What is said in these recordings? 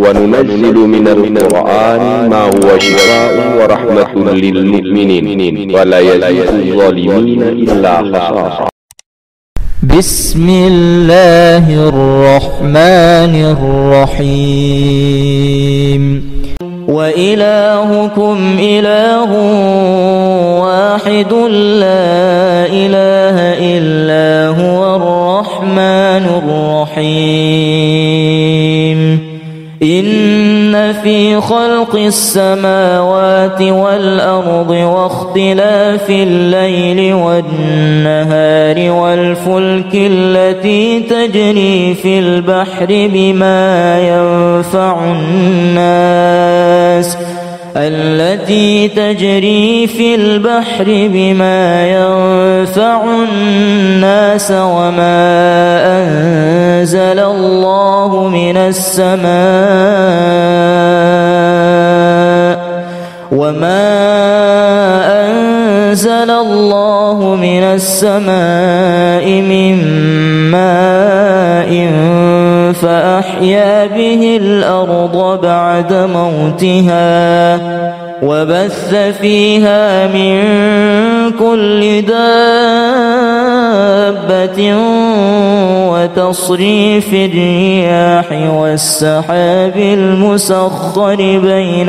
وننزل من القرآن ما هو شفاء ورحمة للمؤمنين ولا يزيد الظالمين إلا خسارا. بسم الله الرحمن الرحيم. وإلهكم إله واحد لا إله إلا هو الرحمن الرحيم. إن في خلق السماوات والأرض واختلاف الليل والنهار والفلك التي تجري في البحر بما ينفع الناس وما أنزل الله من السماء من ماء فأحيا به الأرض بعد موتها وبث فيها من كل دابة وتصريف الرياح والسحاب المسخر بين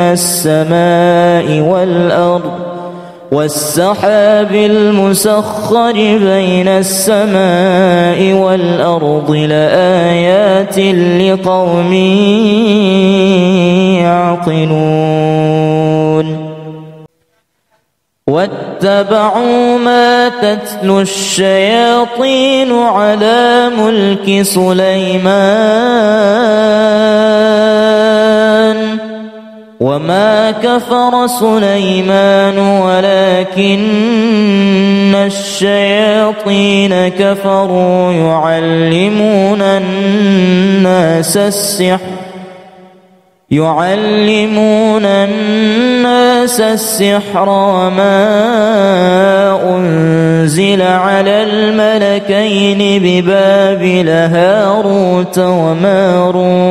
السماء والأرض لآيات لقوم يعقلون. واتبعوا ما تتلو الشياطين على ملك سليمان وما كفر سليمان ولكن الشياطين كفروا يعلمون الناس السحر وما أنزل على الملكين ببابل هاروت وماروت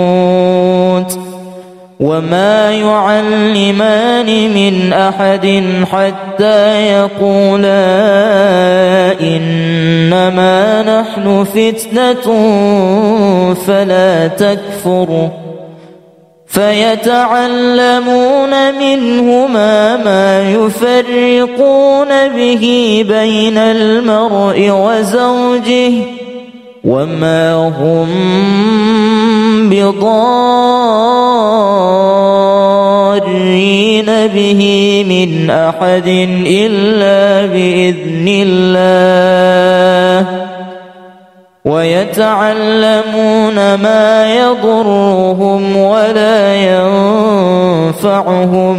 وما يعلمان من أحد حتى يقولا إنما نحن فتنة فلا تكفر فيتعلمون منهما ما يفرقون به بين المرء وزوجه وما هم بضارين به من أحد إلا بإذن الله ويتعلمون ما يضرهم ولا ينفعهم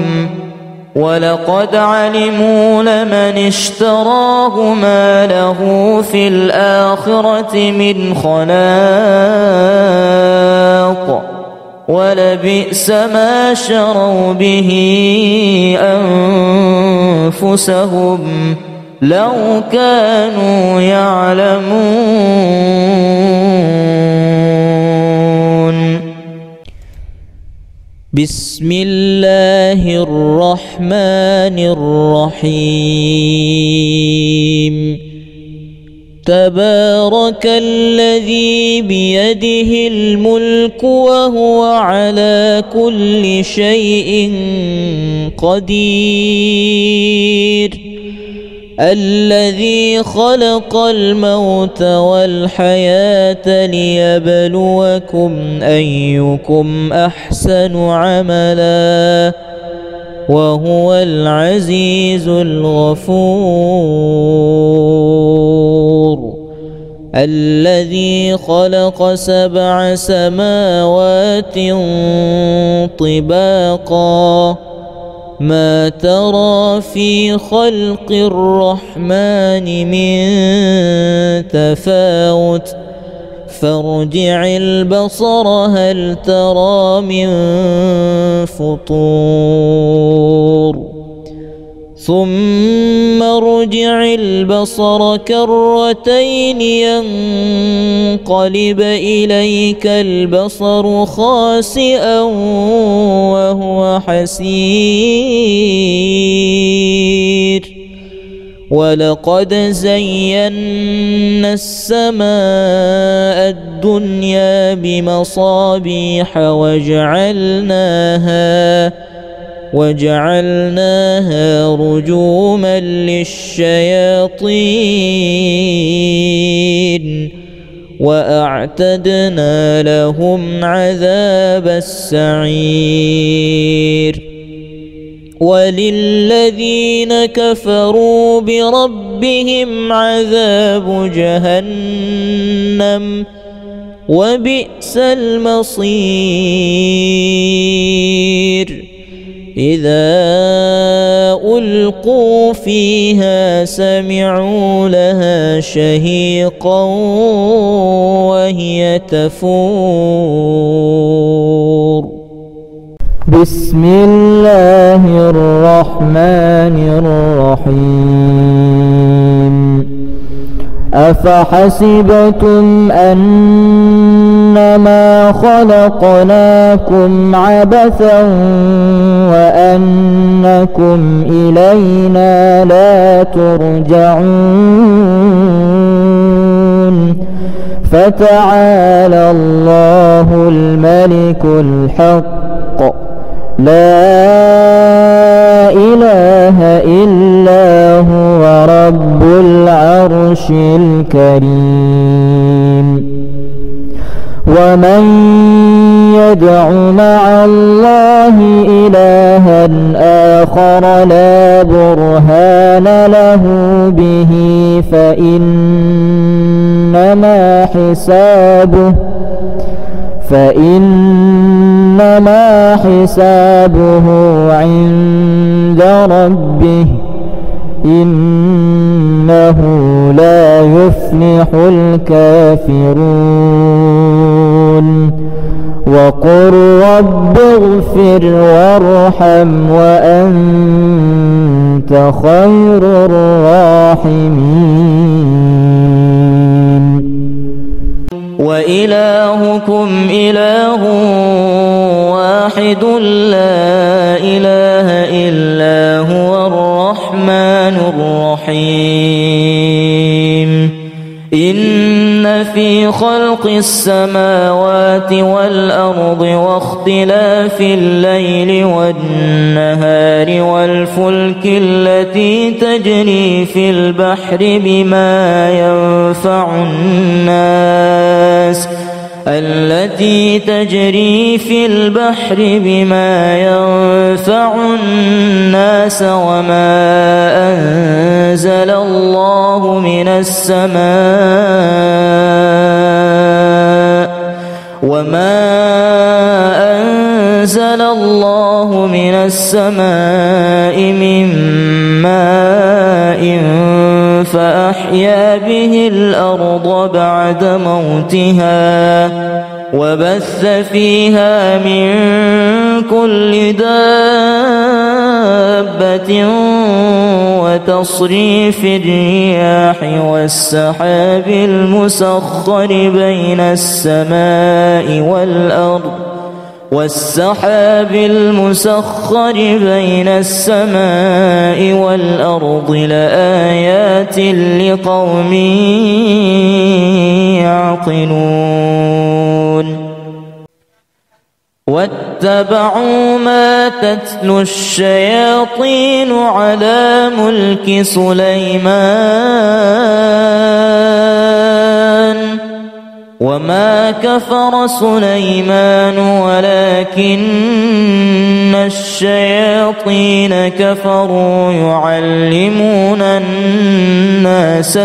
ولقد علموا لمن اشتراه ما له في الآخرة من خلاق ولبئس ما شروا به أنفسهم لو كانوا يعلمون. بسم الله الرحمن الرحيم. تبارك الذي بيده الملك وهو على كل شيء قدير. الذي خلق الموت والحياة ليبلوكم أيكم أحسن عملا وهو العزيز الغفور. الذي خلق 7 سماوات طباقا ما ترى في خلق الرحمن من تفاوت فارجع البصر هل ترى من فطور ثم ارجع فارجع البصر كرتين ينقلب إليك البصر خاسئا وهو حسير ولقد زينا السماء الدنيا بمصابيح وجعلناها رجوما للشياطين وأعتدنا لهم عذاب السعير وللذين كفروا بربهم عذاب جهنم وبئس المصير إذا ألقوا فيها سمعوا لها شهيقا وهي تفور بسم الله الرحمن الرحيم أفحسبتم أنما خلقناكم عبثا وأنكم إلينا لا ترجعون فتعالى الله الملك الحق لا إله إلا هو رب العرش الكريم ومن يدع مع الله إلها آخر لا برهان له به فإنما حسابه عند ربه إنه لا يفلح الكافرون وقل رب اغفر وارحم وأنت خير الراحمين وإلهكم إله واحد لا إله إلا هو الرحمن الرحيم إن في خلق السماوات والأرض واختلاف الليل والنهار والفلك التي تجري في البحر بما ينفع الناس وما أنزل الله من السماء من ماء فأحيا به الأرض بعد موتها وبث فيها من كل دابة وتصريف الرياح والسحاب المسخر بين السماء والأرض لآيات لقوم يعقلون واتبعوا ما تتلو الشياطين على ملك سليمان وما كفر سليمان ولكن الشياطين كفروا يعلمون الناس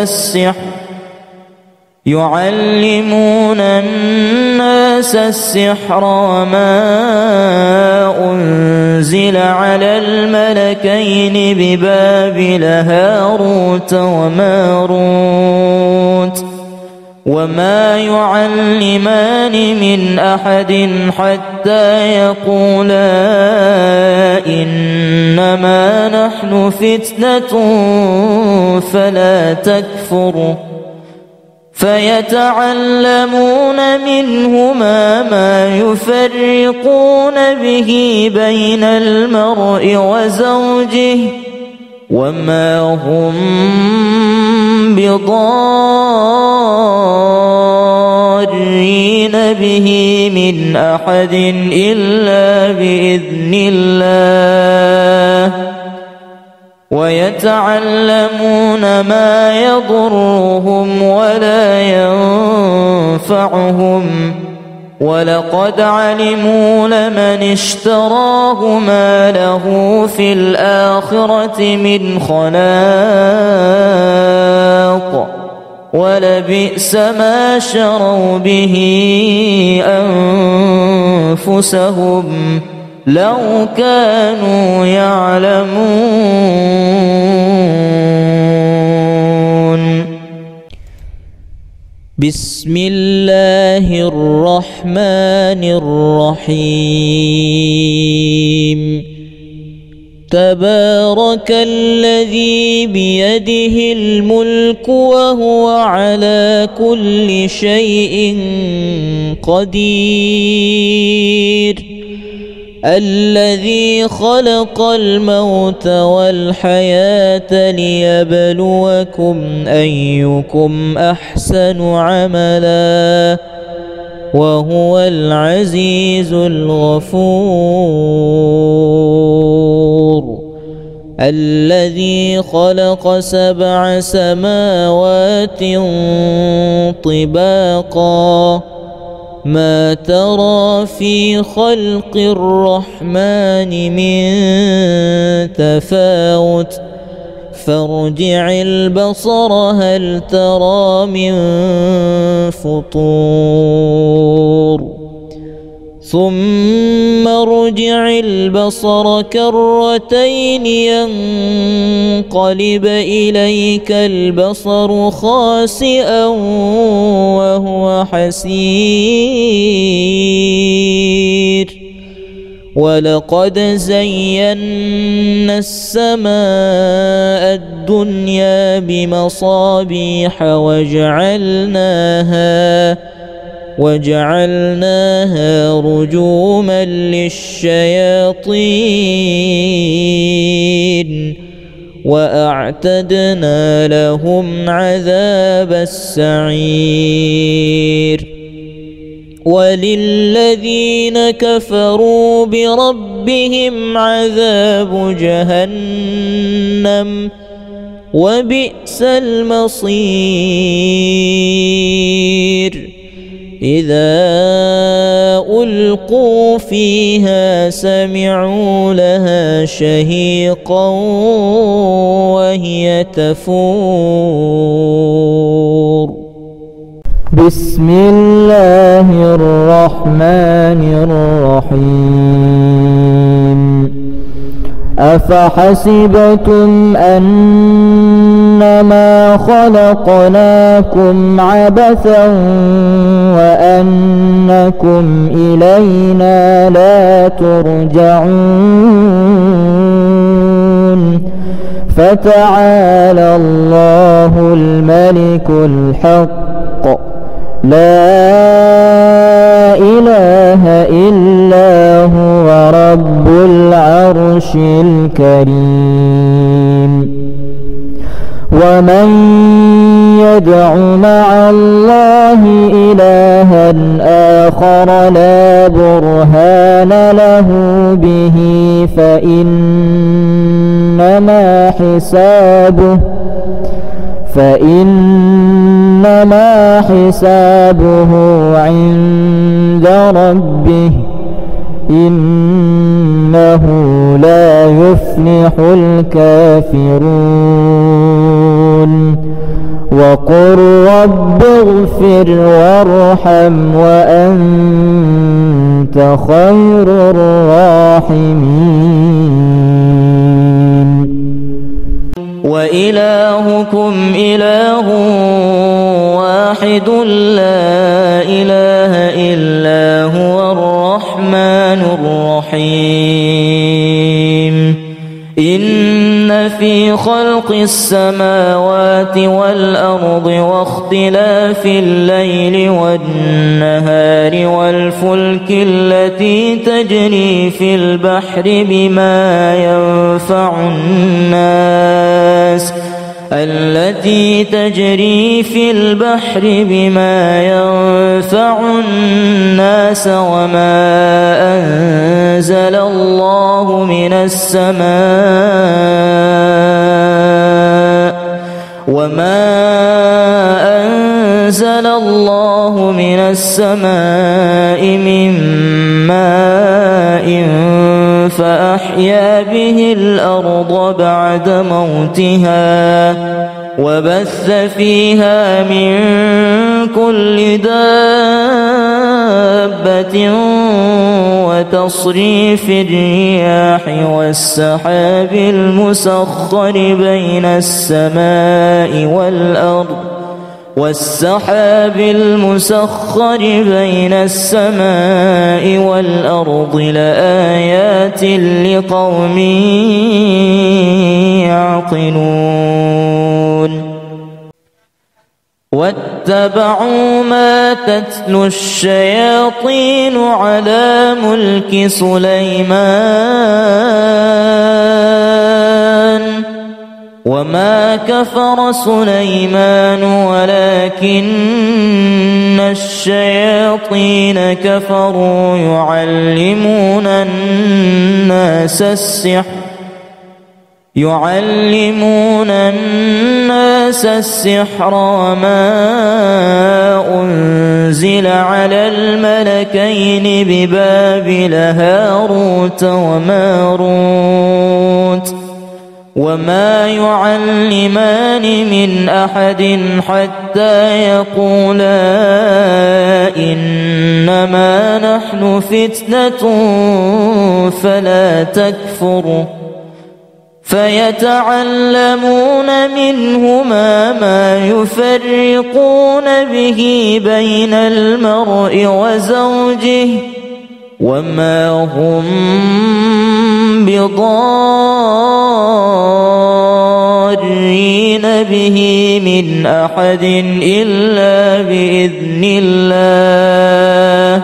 السحر وما أنزل على الملكين ببابل هاروت وماروت وما يعلمان من أحد حتى يقولا إنما نحن فتنة فلا تكفر فيتعلمون منهما ما يفرقون به بين المرء وزوجه وما هم بضارين به من أحد إلا بإذن الله ويتعلمون ما يضرهم ولا ينفعهم ولقد علموا لمن اشتراه ما له في الآخرة من خلاق ولبئس ما شروا به أنفسهم لو كانوا يعلمون. بسم الله الرحمن الرحيم. تبارك الذي بيده الملك وهو على كل شيء قدير الذي خلق الموت والحياة ليبلوكم أيكم أحسن عملا وهو العزيز الغفور الذي خلق 7 سماوات طباقا ما ترى في خلق الرحمن من تفاوت فارجع البصر هل ترى من فطور ثم ارجع البصر كرتين ينقلب إليك البصر خاسئا وهو حسير ولقد زينا السماء الدنيا بمصابيح وجعلناها رجوما للشياطين وأعتدنا لهم عذاب السعير وللذين كفروا بربهم عذاب جهنم وبئس المصير إذا ألقوا فيها سمعوا لها شهيقا وهي تفور. بسم الله الرحمن الرحيم. أفحسبتم أنما خلقناكم عبثا وأنكم إلينا لا ترجعون فتعالى الله الملك الحق لا إله إلا هو رب العرش الكريم. ومن يدع مع الله إلها آخر لا برهان له به فإنما حسابه عند ربه إنه لا يفلح الكافرون. وقل رب اغفر وارحم وأنت خير الراحمين. وإلهكم إله واحد لا إله إلا هو الرحمن الرحيم إن في خلق السماوات والأرض واختلاف الليل والنهار والفلك التي تجري في البحر بما ينفع الناس وما أنزل الله من السماء من ماء فأحيا به الأرض بعد موتها وبث فيها من كل دابة وتصريف الرياح والسحاب المسخر بين السماء والأرض لآيات لقوم يعقلون واتبعوا ما تتلو الشياطين على ملك سليمان وما كفر سليمان ولكن الشياطين كفروا يعلمون الناس السحر وما أنزل على الملكين ببابل هاروت وماروت وما يعلمان من أحد حتى يقولا إنما نحن فتنة فلا تكفر فيتعلمون منهما ما يفرقون به بين المرء وزوجه وما هم بضارين به من أحد إلا بإذن الله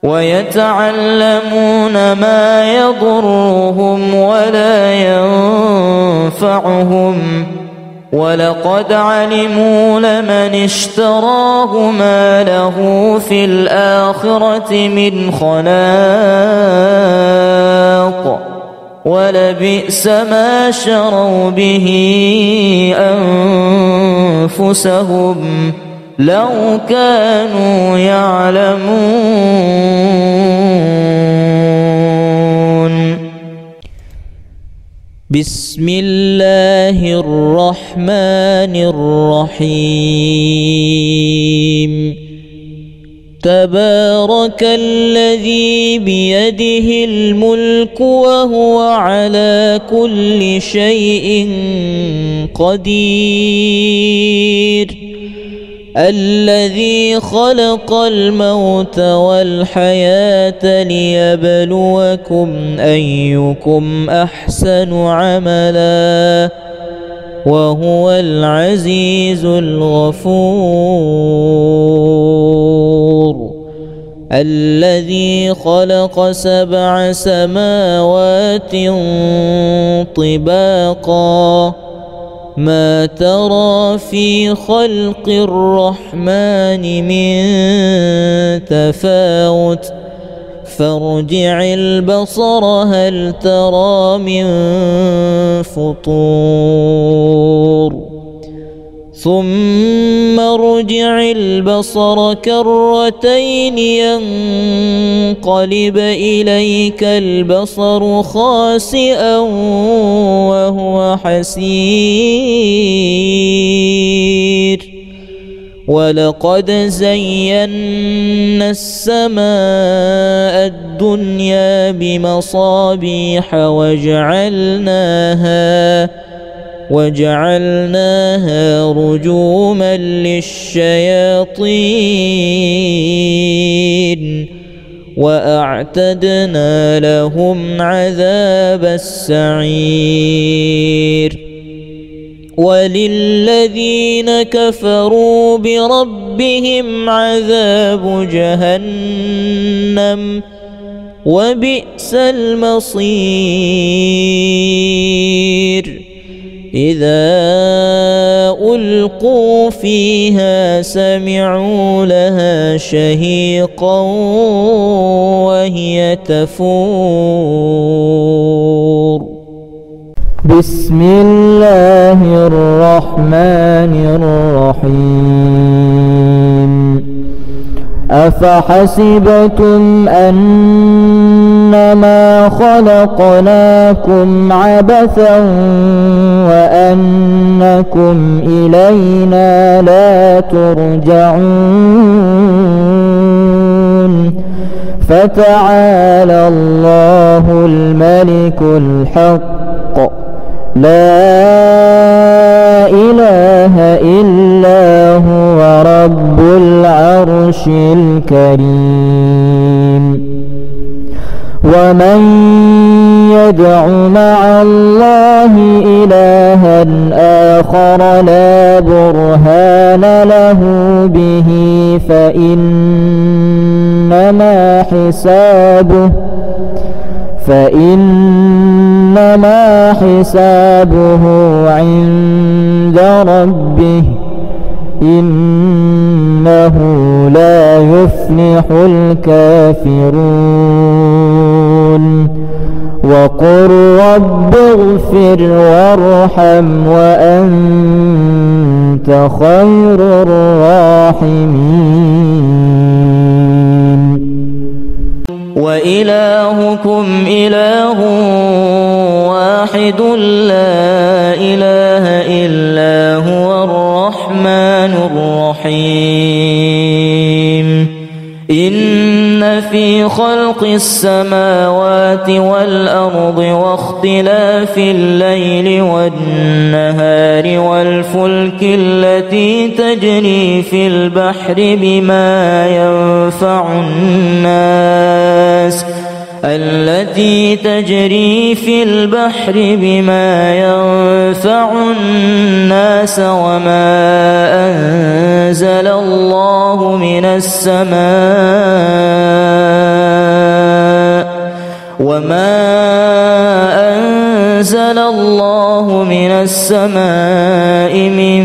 ويتعلمون ما يضرهم ولا ينفعهم ولقد علموا لمن اشتراه ما له في الآخرة من خلاق ولبئس ما شروا به أنفسهم لو كانوا يعلمون. بسم الله الرحمن الرحيم. تبارك الذي بيده الملك وهو على كل شيء قدير. الذي خلق الموت والحياة ليبلوكم أيكم أحسن عملا وهو العزيز الغفور. الذي خلق 7 سماوات طباقا ما ترى في خلق الرحمن من تفاوت فارجع البصر هل ترى من فطور ثم ارجع البصر كرتين ينقلب إليك البصر خاسئا وهو حسير. ولقد زينا السماء الدنيا بمصابيح وجعلناها رجوما للشياطين وأعتدنا لهم عذاب السعير وللذين كفروا بربهم عذاب جهنم وبئس المصير إذا ألقوا فيها سمعوا لها شهيقا وهي تفور بسم الله الرحمن الرحيم أفحسبتم أنما خلقناكم عبثا وأنكم إلينا لا ترجعون فتعالى الله الملك الحق لا إله إلا هو رب العرش الكريم ومن يدع مع الله إلها آخر لا برهان له به فإنما حسابه عند ربه إنه لا يفلح الكافرون وقل رب اغفر وارحم وأنت خير الراحمين وإلهكم إله واحد لا إله إلا هو الرحمن الرحيم إن في خلق السماوات والأرض واختلاف الليل والنهار والفلك التي تجري في البحر بما ينفع الناس وما أنزل الله من السماء من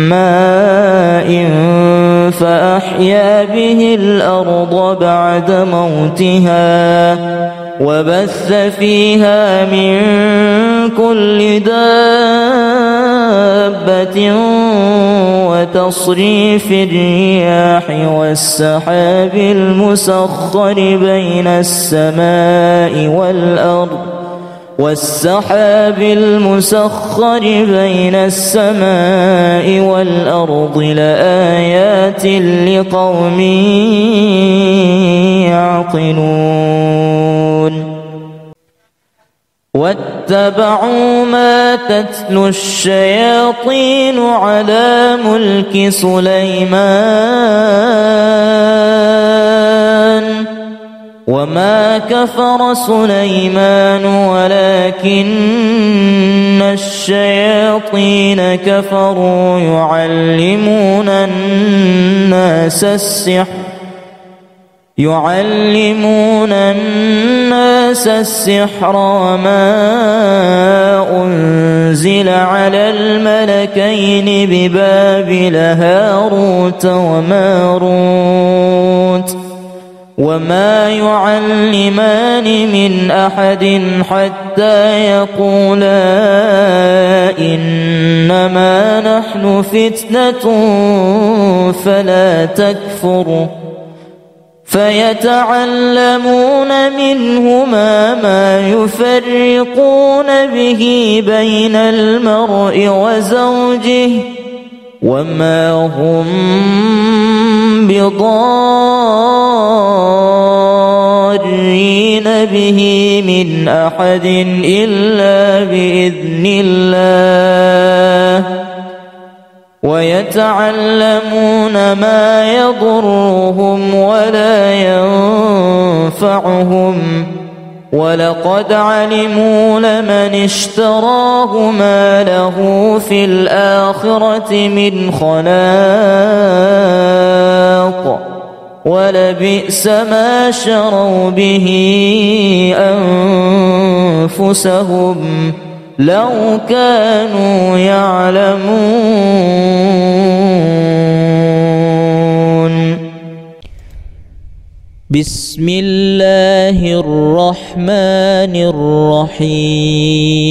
ماء فأحيا به الأرض بعد موتها وبث فيها من كل دابة وتصريف الرياح والسحاب المسخر بين السماء والأرض لآيات لقوم يعقلون واتبعوا ما تتلو الشياطين على ملك سليمان وما كفر سليمان ولكن الشياطين كفروا يعلمون الناس السحر وما أنزل على الملكين ببابل هاروت وماروت وما يعلمان من أحد حتى يقولا إنما نحن فتنة فلا تكفر فيتعلمون منهما ما يفرقون به بين المرء وزوجه وما هم بضارين مضارين به من أحد إلا بإذن الله ويتعلمون ما يضرهم ولا ينفعهم ولقد علموا لمن اشتراه ما له في الآخرة من خلاق ولبئس ما شروا به أنفسهم لو كانوا يعلمون. بسم الله الرحمن الرحيم.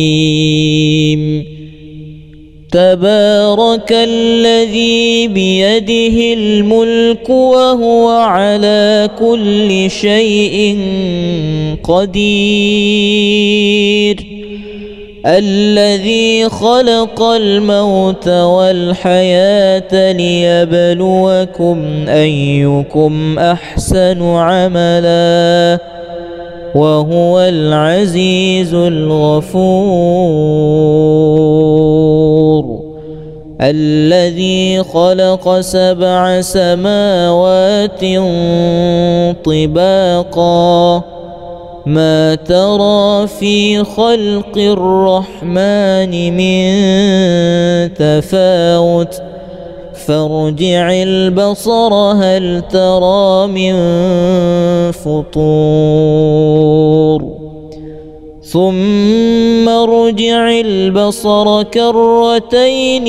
تبارك الذي بيده الملك وهو على كل شيء قدير الذي خلق الموت والحياة ليبلوكم أيكم أحسن عملا وهو العزيز الغفور. الذي خلق 7 سماوات طباقا ما ترى في خلق الرحمن من تفاوت فارجع البصر هل ترى من فطور ثم ارجع البصر كرتين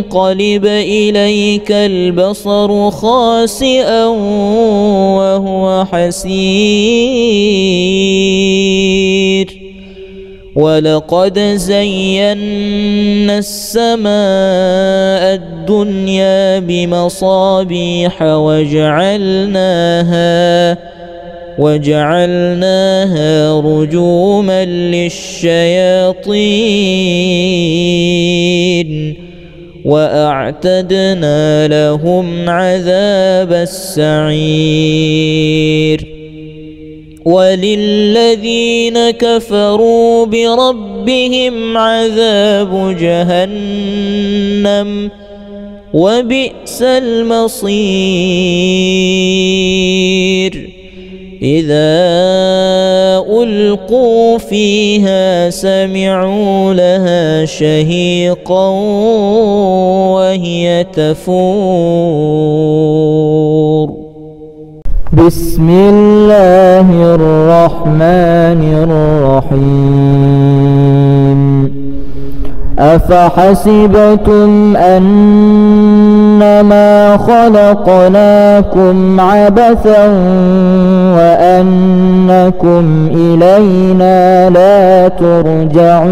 ينقلب إليك البصر خاسئا وهو حسير ولقد زينا السماء الدنيا بمصابيح وجعلناها رجوما للشياطين وأعتدنا لهم عذاب السعير. وللذين كفروا بربهم عذاب جهنم وبئس المصير. إذا ألقوا فيها سمعوا لها شهيقا وهي تفور. بسم الله الرحمن الرحيم. أفحسبتم أنما خلقناكم عبثا وأنكم إلينا لا ترجعون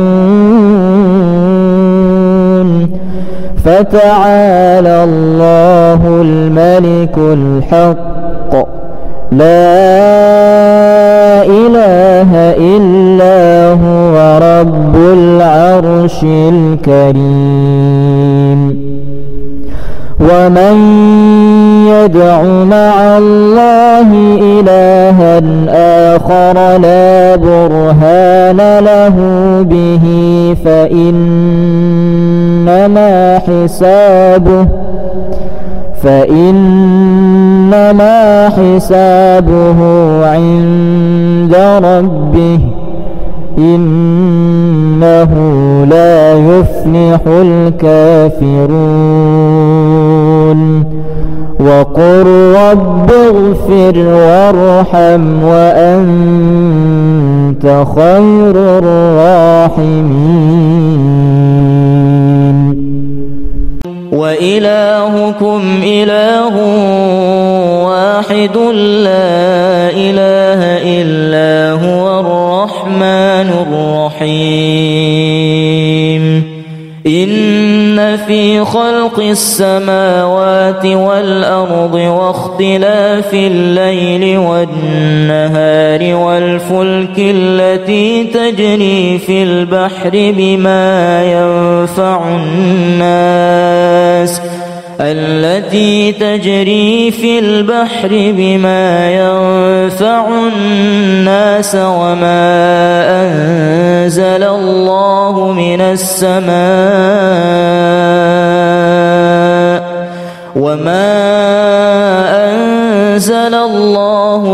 فتعالى الله الملك الحق لا إله إلا هو رب العرش الكريم. ومن يدع مع الله إلها آخر لا برهان له به فإنما حسابه عند ربه إنه لا يفلح الكافرون. وقل رب اغفر وارحم وأنت خير الراحمين. وإلهكم إله واحد لا إله إلا هو الرحمن الرحيم. إن في خلق السماوات والأرض واختلاف الليل والنهار والفلك التي تجري في البحر بما ينفع الناس التي تجري في البحر بما ينفع الناس وما أنزل الله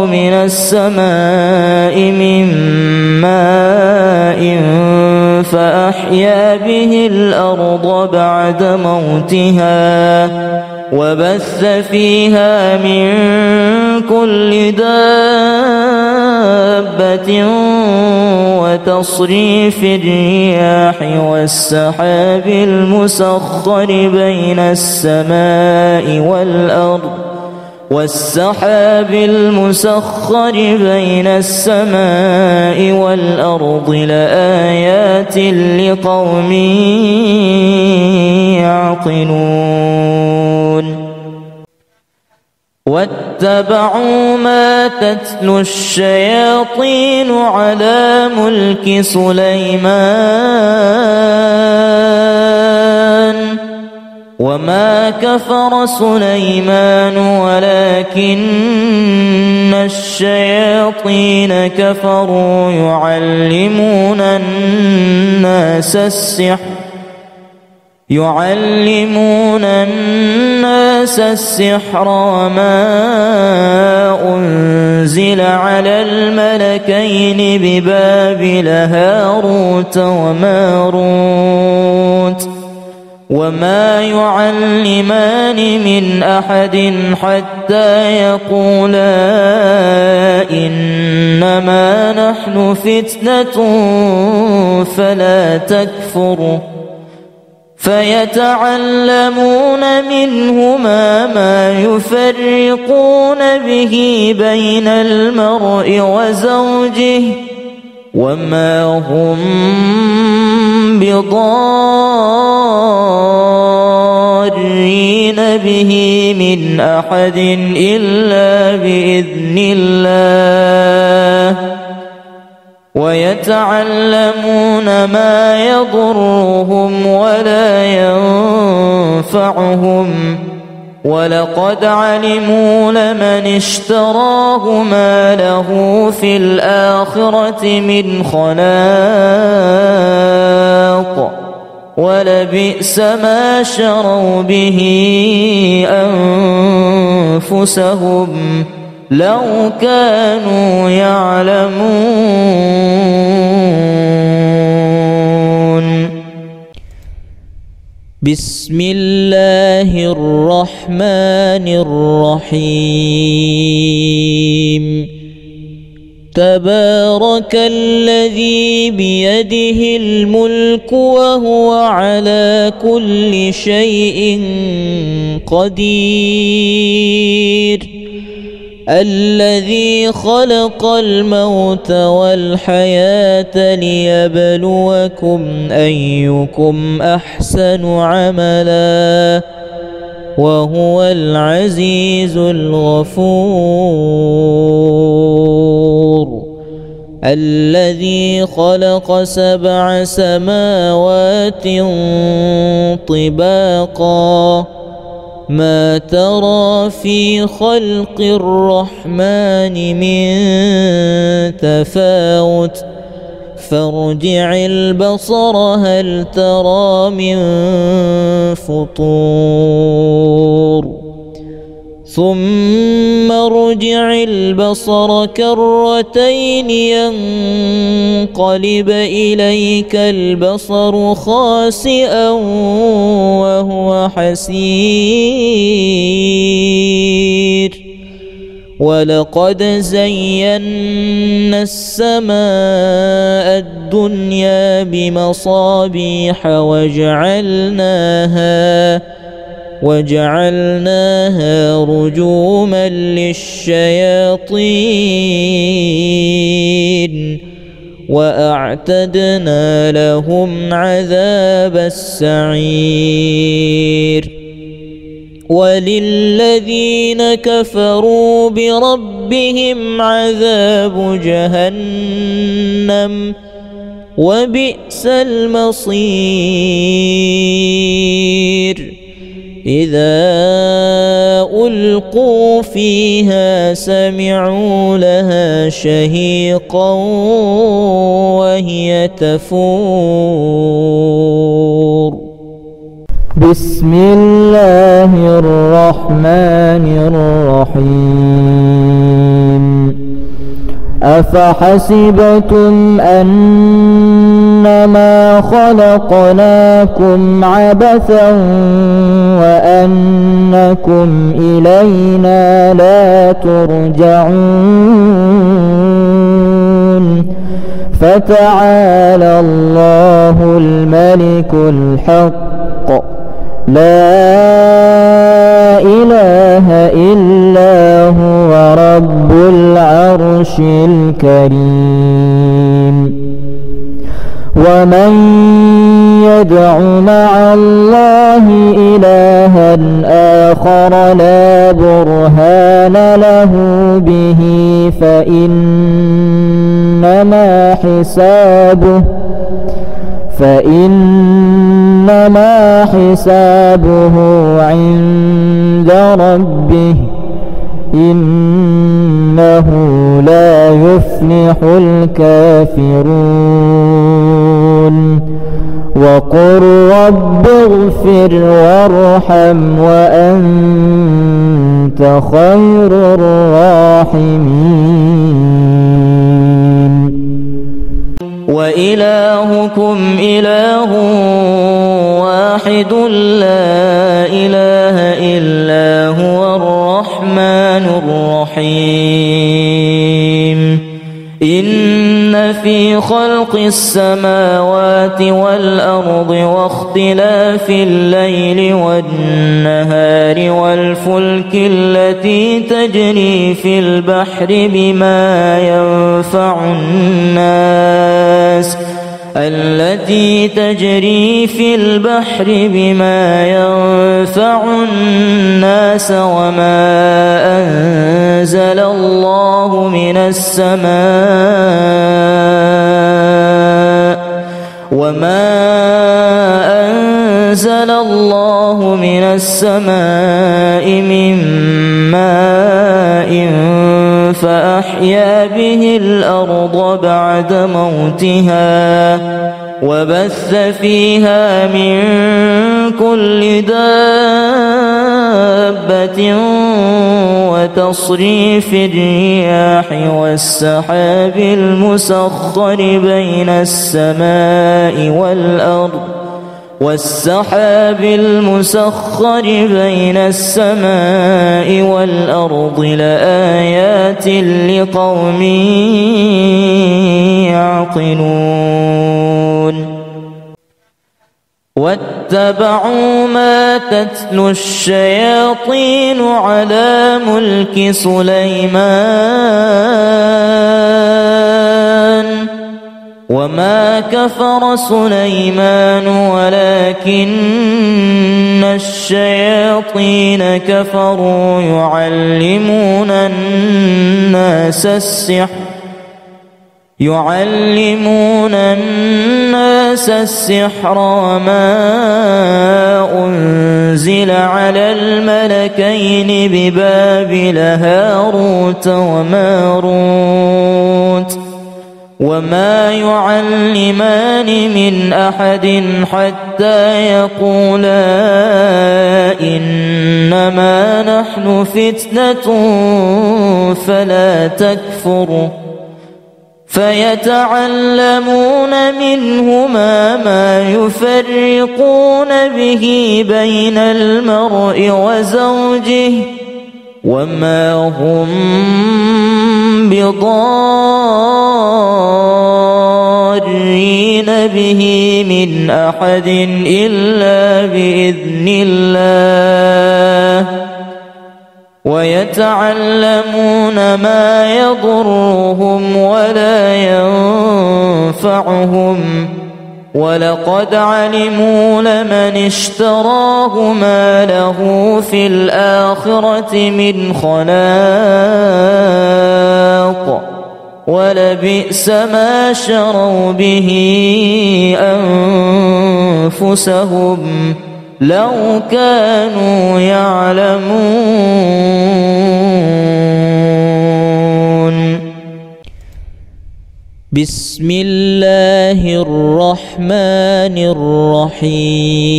من السماء من ماء فأحيا به الأرض بعد موتها وبث فيها من كل دابة وتصريف الرياح والسحاب المسخر بين السماء والأرض لآيات لقوم يعقلون واتبعوا ما تتلو الشياطين على ملك سليمان وما كفر سليمان ولكن الشياطين كفروا يعلمون الناس السحر وما أنزل على الملكين ببابل هاروت وماروت وما يعلمان من أحد حتى يقولا إنما نحن فتنة فلا تكفر فيتعلمون منهما ما يفرقون به بين المرء وزوجه وما هم بضارين به من أحد إلا بإذن الله ويتعلمون ما يضرهم ولا ينفعهم ولقد علموا لمن اشتراه ما له في الآخرة من خلاق ولبئس ما شروا به أنفسهم لو كانوا يعلمون. بسم الله الرحمن الرحيم. تبارك الذي بيده الملك وهو على كل شيء قدير الذي خلق الموت والحياة ليبلوكم أيكم أحسن عملا وهو العزيز الغفور الذي خلق 7 سماوات طباقا ما ترى في خلق الرحمن من تفاوت فارجع البصر هل ترى من فطور ثم ارجع البصر كرتين ينقلب إليك البصر خاسئا وهو حسير ولقد زينا السماء الدنيا بمصابيح وجعلناها رجوما للشياطين وأعتدنا لهم عذاب السعير وللذين كفروا بربهم عذاب جهنم وبئس المصير إذا ألقوا فيها سمعوا لها شهيقا وهي تفور. بسم الله الرحمن الرحيم. أفحسبتم أنما خلقناكم عبثا وأنكم إلينا لا ترجعون؟ فتعالى الله الملك الحق لا إله إلا هو رب العرش الكريم. ومن يدع مع الله إلها آخر لا برهان له به فإنما حسابه عند ربه إنه لا يفلح الكافرون. وقل رب اغفر وارحم وأنت خير الراحمين. وإلهكم إله واحد لا إله إلا هو الرحمن الرحيم. إن في خلق السماوات والأرض واختلاف الليل والنهار والفلك التي تجري في البحر بما ينفع الناس وما أنزل الله من السماء من ماء فأحيا به الأرض بعد موتها وبث فيها من كل دابة وتصريف الرياح والسحاب المسخر بين السماء والأرض لآيات لقوم يعقلون. واتبعوا ما تتلو الشياطين على ملك سليمان وما كفر سليمان ولكن الشياطين كفروا يعلمون الناس السحر وما أنزل على الملكين ببابل هاروت وماروت وما يعلمان من أحد حتى يقولا إنما نحن فتنة فلا تكفر فيتعلمون منهما ما يفرقون به بين المرء وزوجه وما هم بضارين به من أحد إلا بإذن الله ويتعلمون ما يضرهم ولا ينفعهم ولقد علموا لمن اشتراه ما له في الآخرة من خلاق ولبئس ما شروا به أنفسهم لو كانوا يعلمون. بسم الله الرحمن الرحيم.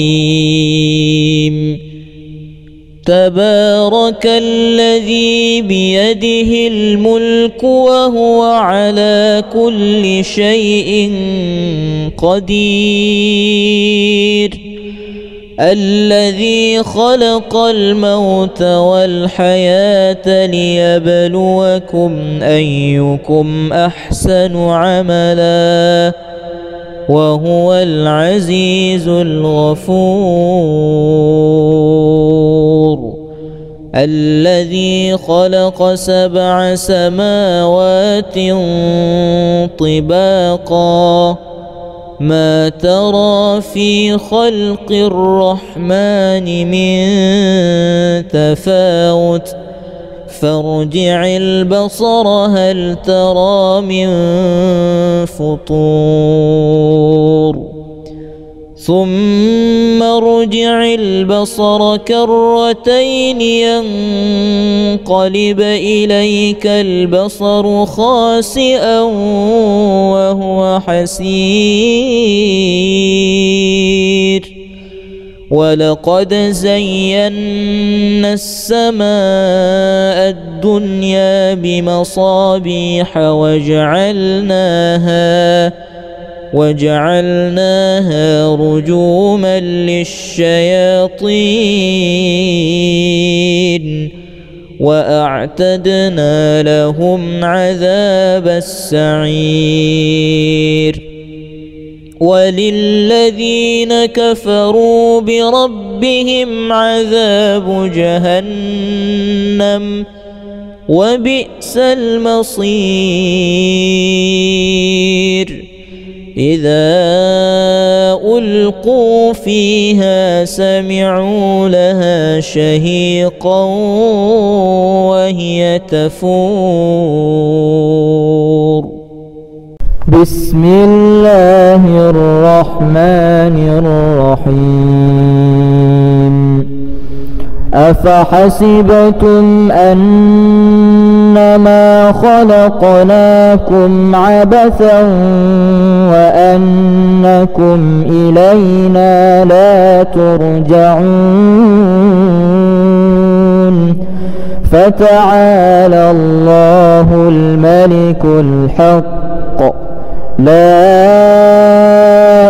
تبارك الذي بيده الملك وهو على كل شيء قدير، الذي خلق الموت والحياة ليبلوكم أيكم أحسن عملا، وهو العزيز الغفور. الذي خلق 7 سماوات طباقا، ما ترى في خلق الرحمن من تفاوت، فارجع البصر هل ترى من فطور، ثم ارجع البصر كرتين ينقلب إليك البصر خاسئا وهو حسير. ولقد زينا السماء الدنيا بمصابيح وجعلناها رجوما للشياطين، وأعتدنا لهم عذاب السعير. وللذين كفروا بربهم عذاب جهنم، وبئس المصير. إذا ألقوا فيها سمعوا لها شهيقا وهي تفور. بسم الله الرحمن الرحيم. أفحسبتم أنما خلقناكم عبثا وأنكم إلينا لا ترجعون؟ فتعالى الله الملك الحق، لا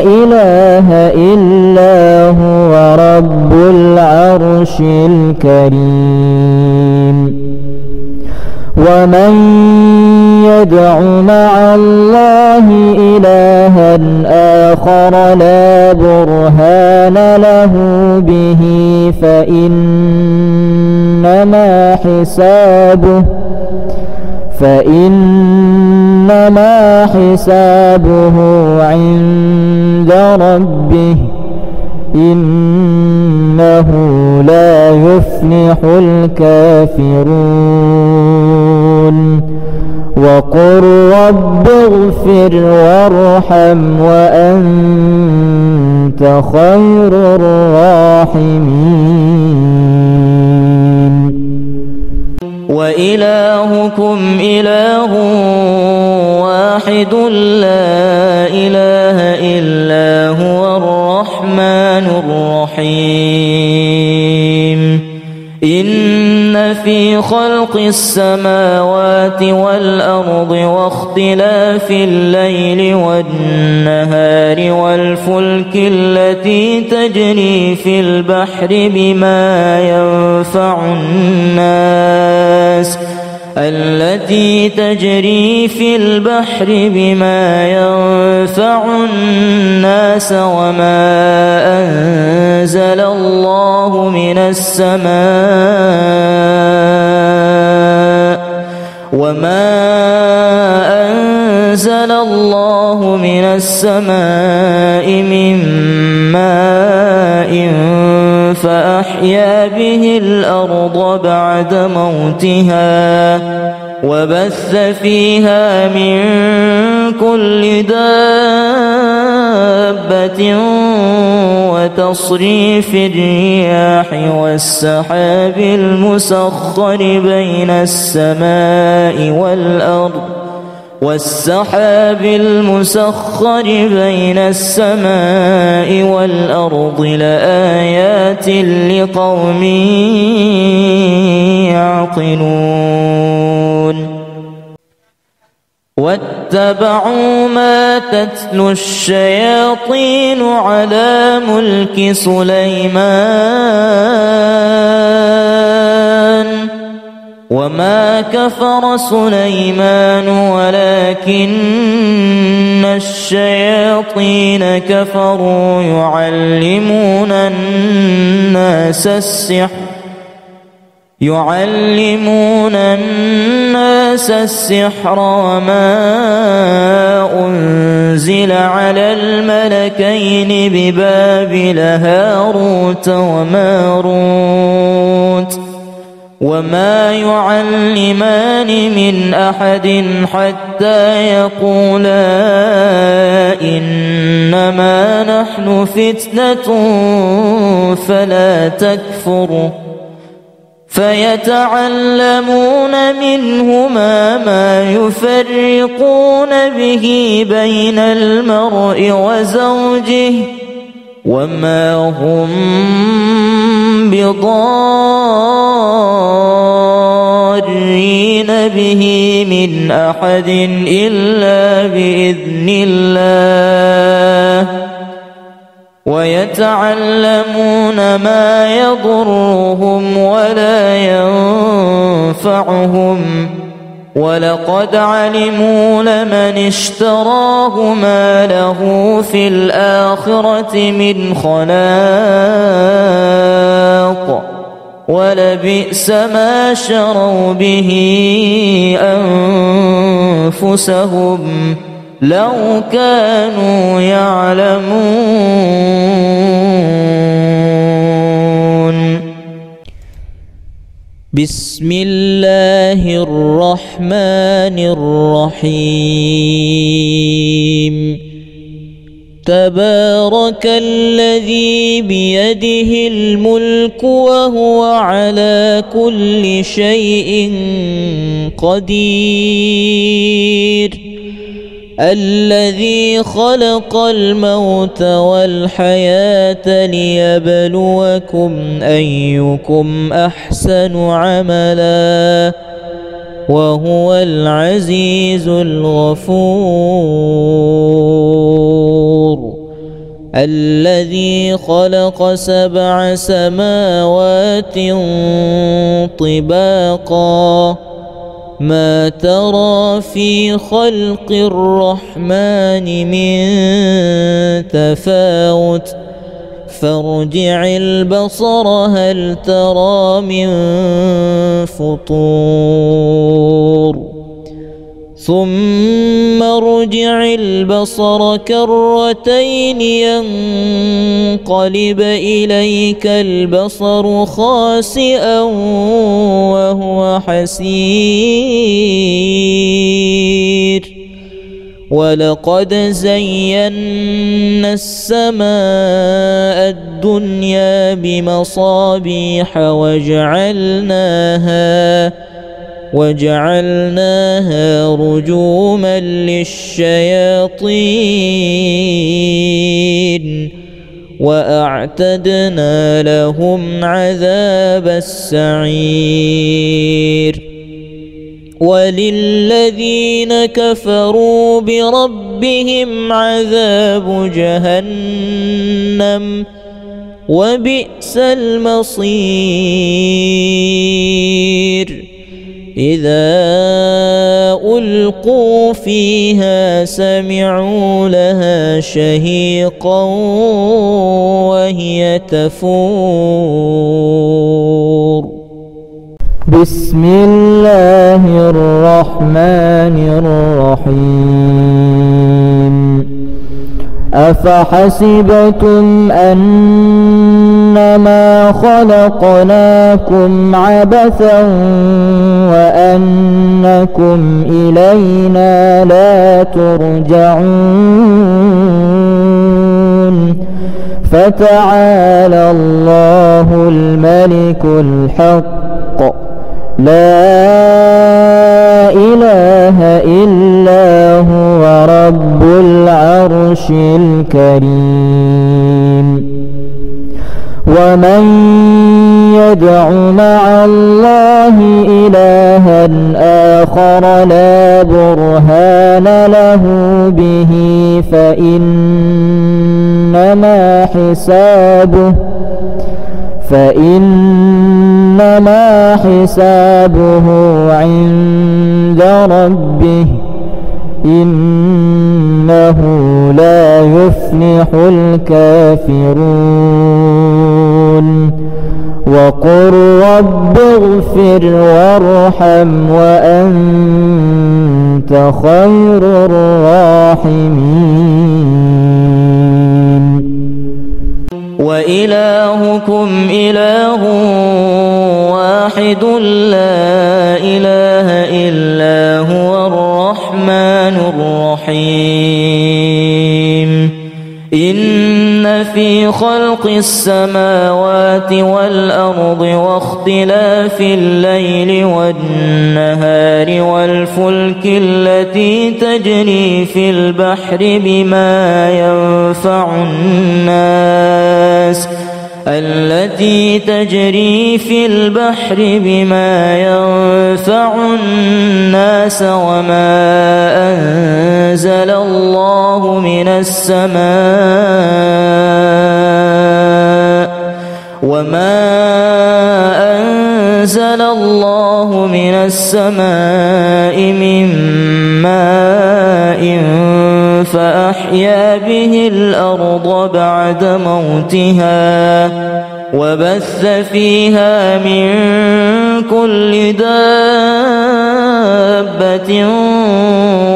إله إلا هو رب العرش الكريم. ومن يدع مع الله إلها آخر لا برهان له به فإنما حسابه عند ربه، إنه لا يفلح الكافرون. وقل رب اغفر وارحم وأنت خير الراحمين. وإلهكم إله واحد لا إله إلا هو الرحمن الرحيم. إن في خلق السماوات والأرض واختلاف الليل والنهار والفلك التي تجري في البحر بما ينفع الناس وما أنزل الله من السماء من ماء فأحيا به الأرض بعد موتها وبث فيها من كل دابة وتصريف الرياح والسحاب المسخر بين السماء والأرض لآيات لقوم يعقلون واتبعوا ما تتلو الشياطين على ملك سليمان وما كفر سليمان ولكن الشياطين كفروا يعلمون الناس السحر وما أنزل على الملكين ببابل هاروت وماروت وما يعلمان من أحد حتى يقولا إنما نحن فتنة فلا تكفر فيتعلمون منهما ما يفرقون به بين المرء وزوجه وما هم بضارين به من أحد إلا بإذن الله ويتعلمون ما يضرهم ولا ينفعهم ولقد علموا لمن اشتراه ما له في الآخرة من خلاق ولبئس ما شروا به أنفسهم لو كانوا يعلمون. بسم الله الرحمن الرحيم. تبارك الذي بيده الملك وهو على كل شيء قدير. الذي خلق الموت والحياة ليبلوكم أيكم أحسن عملا وهو العزيز الغفور. الذي خلق 7 سماوات طباقا ما ترى في خلق الرحمن من تفاوت فارجع البصر هل ترى من فطور ثم ارجع البصر كرتين ينقلب إليك البصر خاسئا وهو حسير. ولقد زينا السماء الدنيا بمصابيح وجعلناها رجوما للشياطين وأعتدنا لهم عذاب السعير. وللذين كفروا بربهم عذاب جهنم وبئس المصير. إذا ألقوا فيها سمعوا لها شهيقا وهي تفور. بسم الله الرحمن الرحيم. أفحسبتم أنما خلقناكم عبثا وأنكم إلينا لا لا ترجعون فتعالى الله الملك الحق لا إله إلا هو رب العرش الكريم ومن يدع مع الله إلها آخر لا برهان له به فإنما حسابه عند ربه إنه لا يفلح الكافرون وقل رب اغفر وارحم وأنت خير الراحمين وإلهكم إله واحد لا إله إلا هو الرحمن الرحيم إن في خلق السماوات والأرض واختلاف الليل والنهار والفلك التي تجري في البحر بما ينفع الناس وما أنزل الله من السماء من ماء فأحيا به الأرض بعد موتها وبث فيها من كل دابة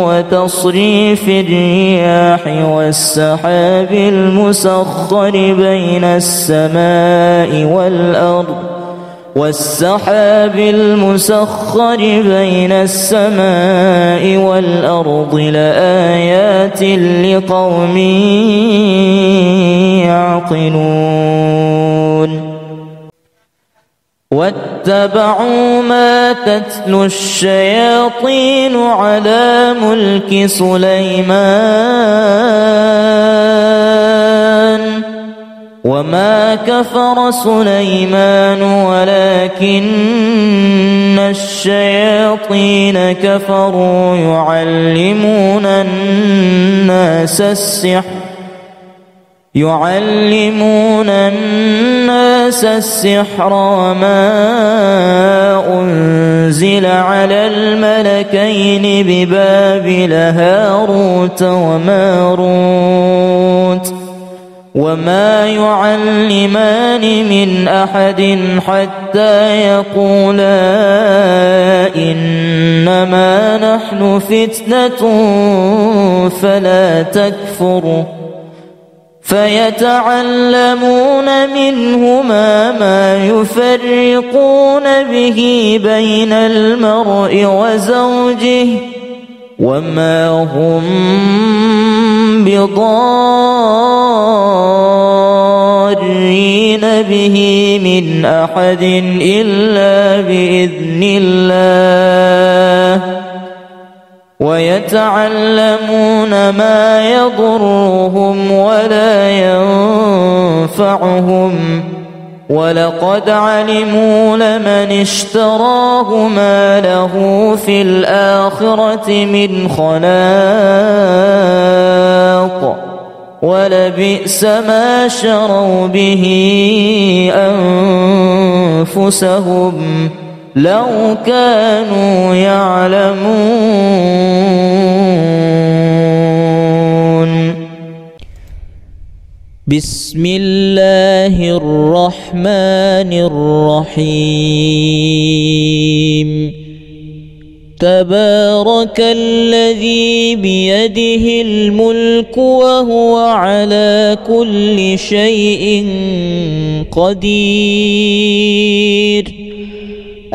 وتصريف الرياح والسحاب المسخر بين السماء والأرض لآيات لقوم يعقلون واتبعوا ما تتلو الشياطين على ملك سليمان وما كفر سليمان ولكن الشياطين كفروا يعلمون الناس السحر وما أنزل على الملكين ببابل هاروت وماروت وما يعلمان من أحد حتى يقولا إنما نحن فتنة فلا تكفر فيتعلمون منهما ما يفرقون به بين المرء وزوجه وما هم بضارين به من أحد إلا بإذن الله ويتعلمون ما يضرهم ولا ينفعهم ولقد علموا لمن اشتراه ما له في الآخرة من خلاق ولبئس ما شروا به أنفسهم لو كانوا يعلمون. بسم الله الرحمن الرحيم. تبارك الذي بيده الملك وهو على كل شيء قدير.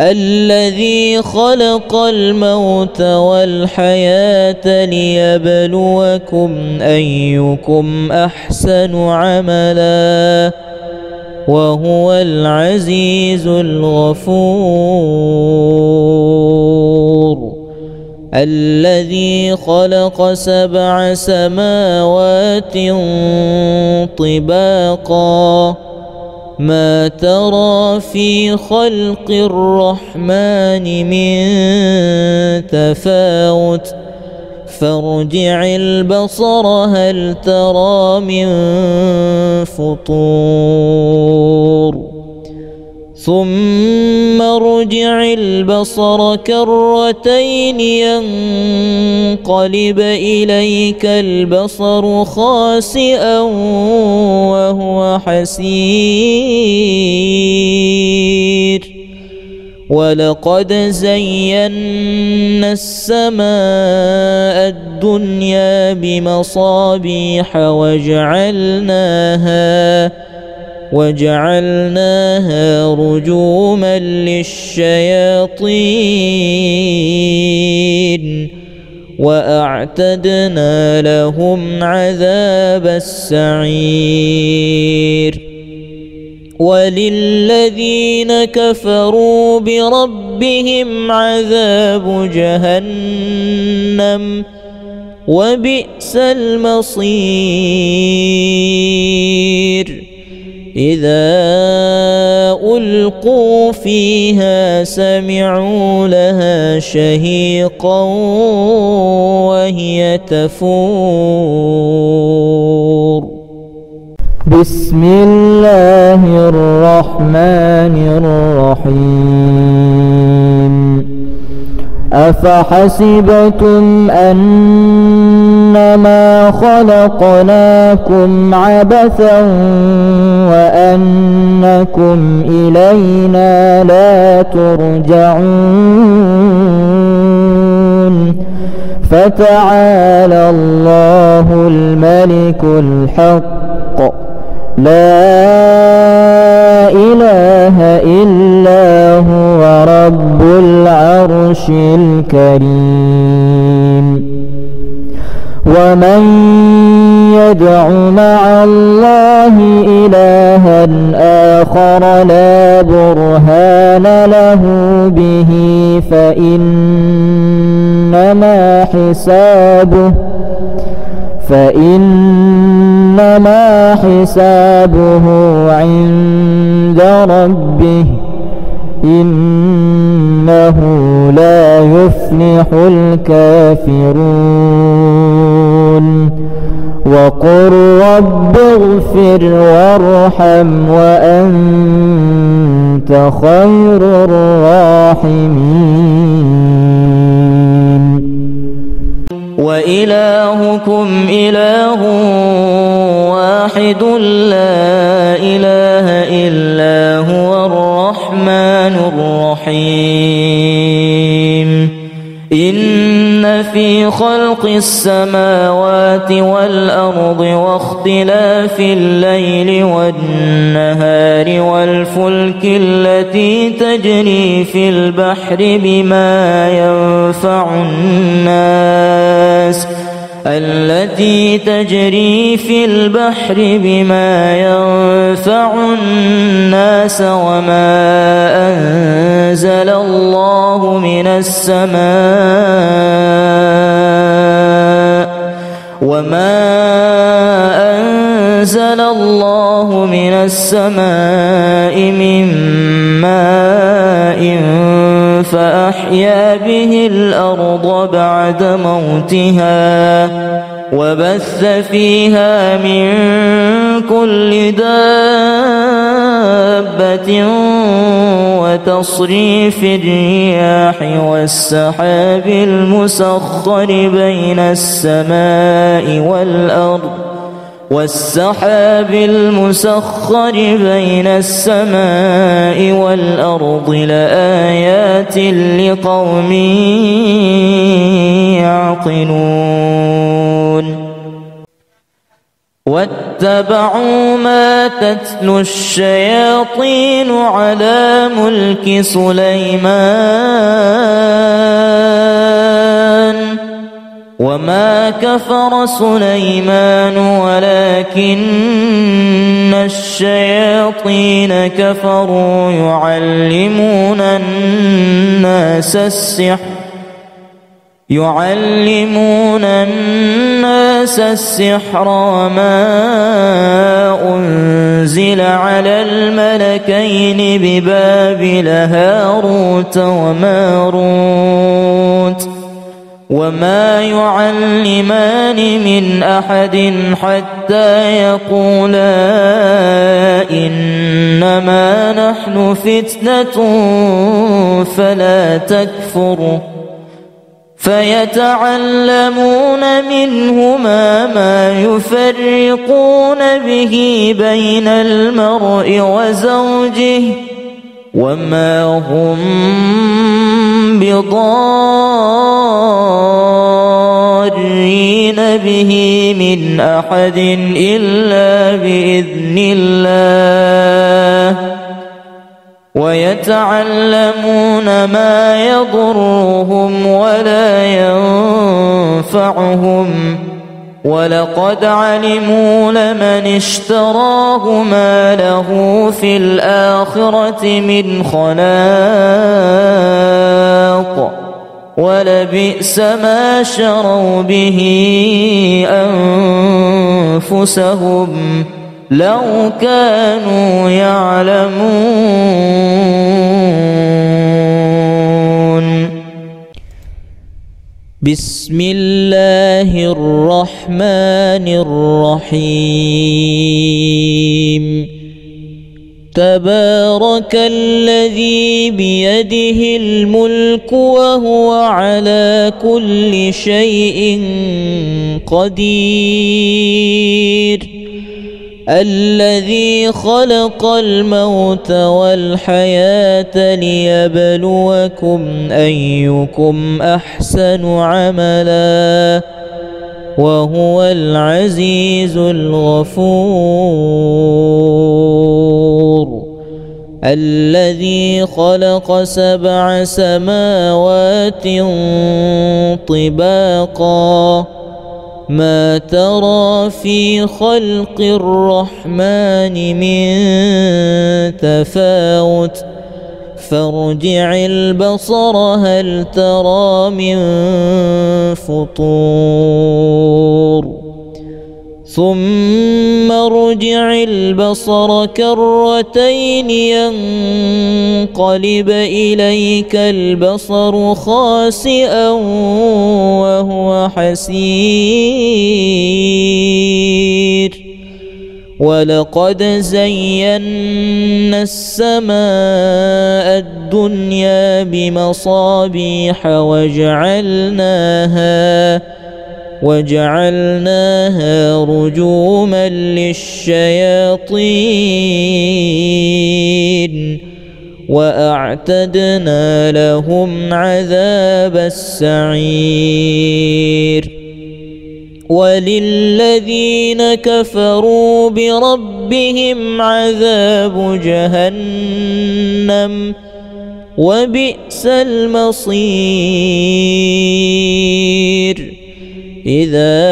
الذي خلق الموت والحياة ليبلوكم أيكم أحسن عملا وهو العزيز الغفور الذي خلق 7 سماوات طباقا ما ترى في خلق الرحمن من تفاوت فارجع البصر هل ترى من فطور ثم ارجع البصر كرتين ينقلب إليك البصر خاسئا وهو حسير ولقد زينا السماء الدنيا بمصابيح وجعلناها رجوما للشياطين وأعتدنا لهم عذاب السعير وللذين كفروا بربهم عذاب جهنم وبئس المصير إذا ألقوا فيها سمعوا لها شهيقا وهي تفور بسم الله الرحمن الرحيم أفحسبتم أنما خلقناكم عبثا وأنكم إلينا لا ترجعون فتعالى الله الملك الحق لا إله إلا هو رب العرش الكريم ومن يدع مع الله إلها آخر لا برهان له به فإنما حسابه عند ربه إنه لا يفلح الكافرون وقل رب اغفر وارحم وأنت خير الراحمين وإلهكم إله واحد لا إله إلا هو الرحمن الرحيم إن في خلق السماوات والأرض واختلاف الليل والنهار والفلك التي تجري في البحر بما ينفع الناس وما أنزل الله من السماء من ماء فأحيا به الأرض بعد موتها وبث فيها من كل دابة وتصريف الرياح والسحاب المسخر بين السماء والأرض لآيات لقوم يعقلون واتبعوا ما تتلو الشياطين على ملك سليمان وما كفر سليمان ولكن الشياطين كفروا يعلمون الناس السحر وما أنزل على الملكين ببابل هاروت وماروت وما يعلمان من أحد حتى يقولا إنما نحن فتنة فلا تكفر فيتعلمون منهما ما يفرقون به بين المرء وزوجه وما هم بضارين به من أحد إلا بإذن الله ويتعلمون ما يضرهم ولا ينفعهم ولقد علموا لمن اشتراه ما له في الآخرة من خلاق ولبئس ما شروا به أنفسهم لو كانوا يعلمون. بسم الله الرحمن الرحيم. تبارك الذي بيده الملك وهو على كل شيء قدير الذي خلق الموت والحياة ليبلوكم أيكم أحسن عملا وهو العزيز الغفور الذي خلق 7 سماوات طباقا ما ترى في خلق الرحمن من تفاوت فارجع البصر هل ترى من فطور ثم ارجع البصر كرتين ينقلب إليك البصر خاسئا وهو حسير ولقد زينا السماء الدنيا بمصابيح وجعلناها رجوما للشياطين وأعتدنا لهم عذاب السعير وللذين كفروا بربهم عذاب جهنم وبئس المصير إذا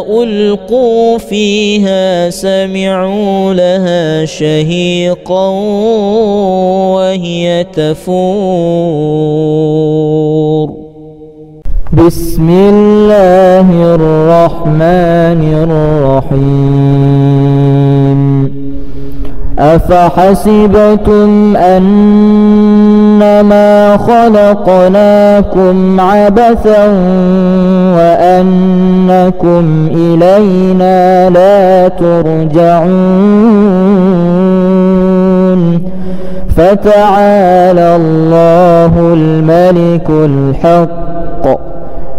ألقوا فيها سمعوا لها شهيقا وهي تفور. بسم الله الرحمن الرحيم. أفحسبتم أنما خلقناكم عبثا وأنكم إلينا لا ترجعون فتعالى الله الملك الحق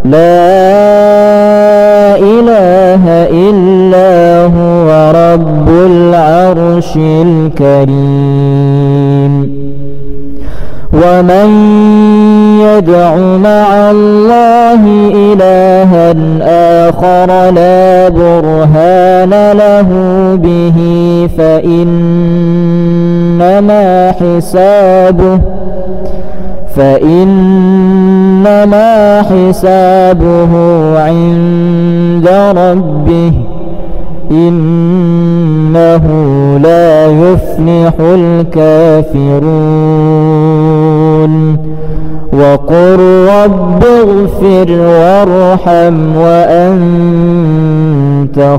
لا إله إلا هو رب العرش الكريم. ومن يدع مع الله إلها آخر لا برهان له به فإنما حسابه عند ربه إنه لا يفلح الكافرون وقل رب اغفر وارحم وأنت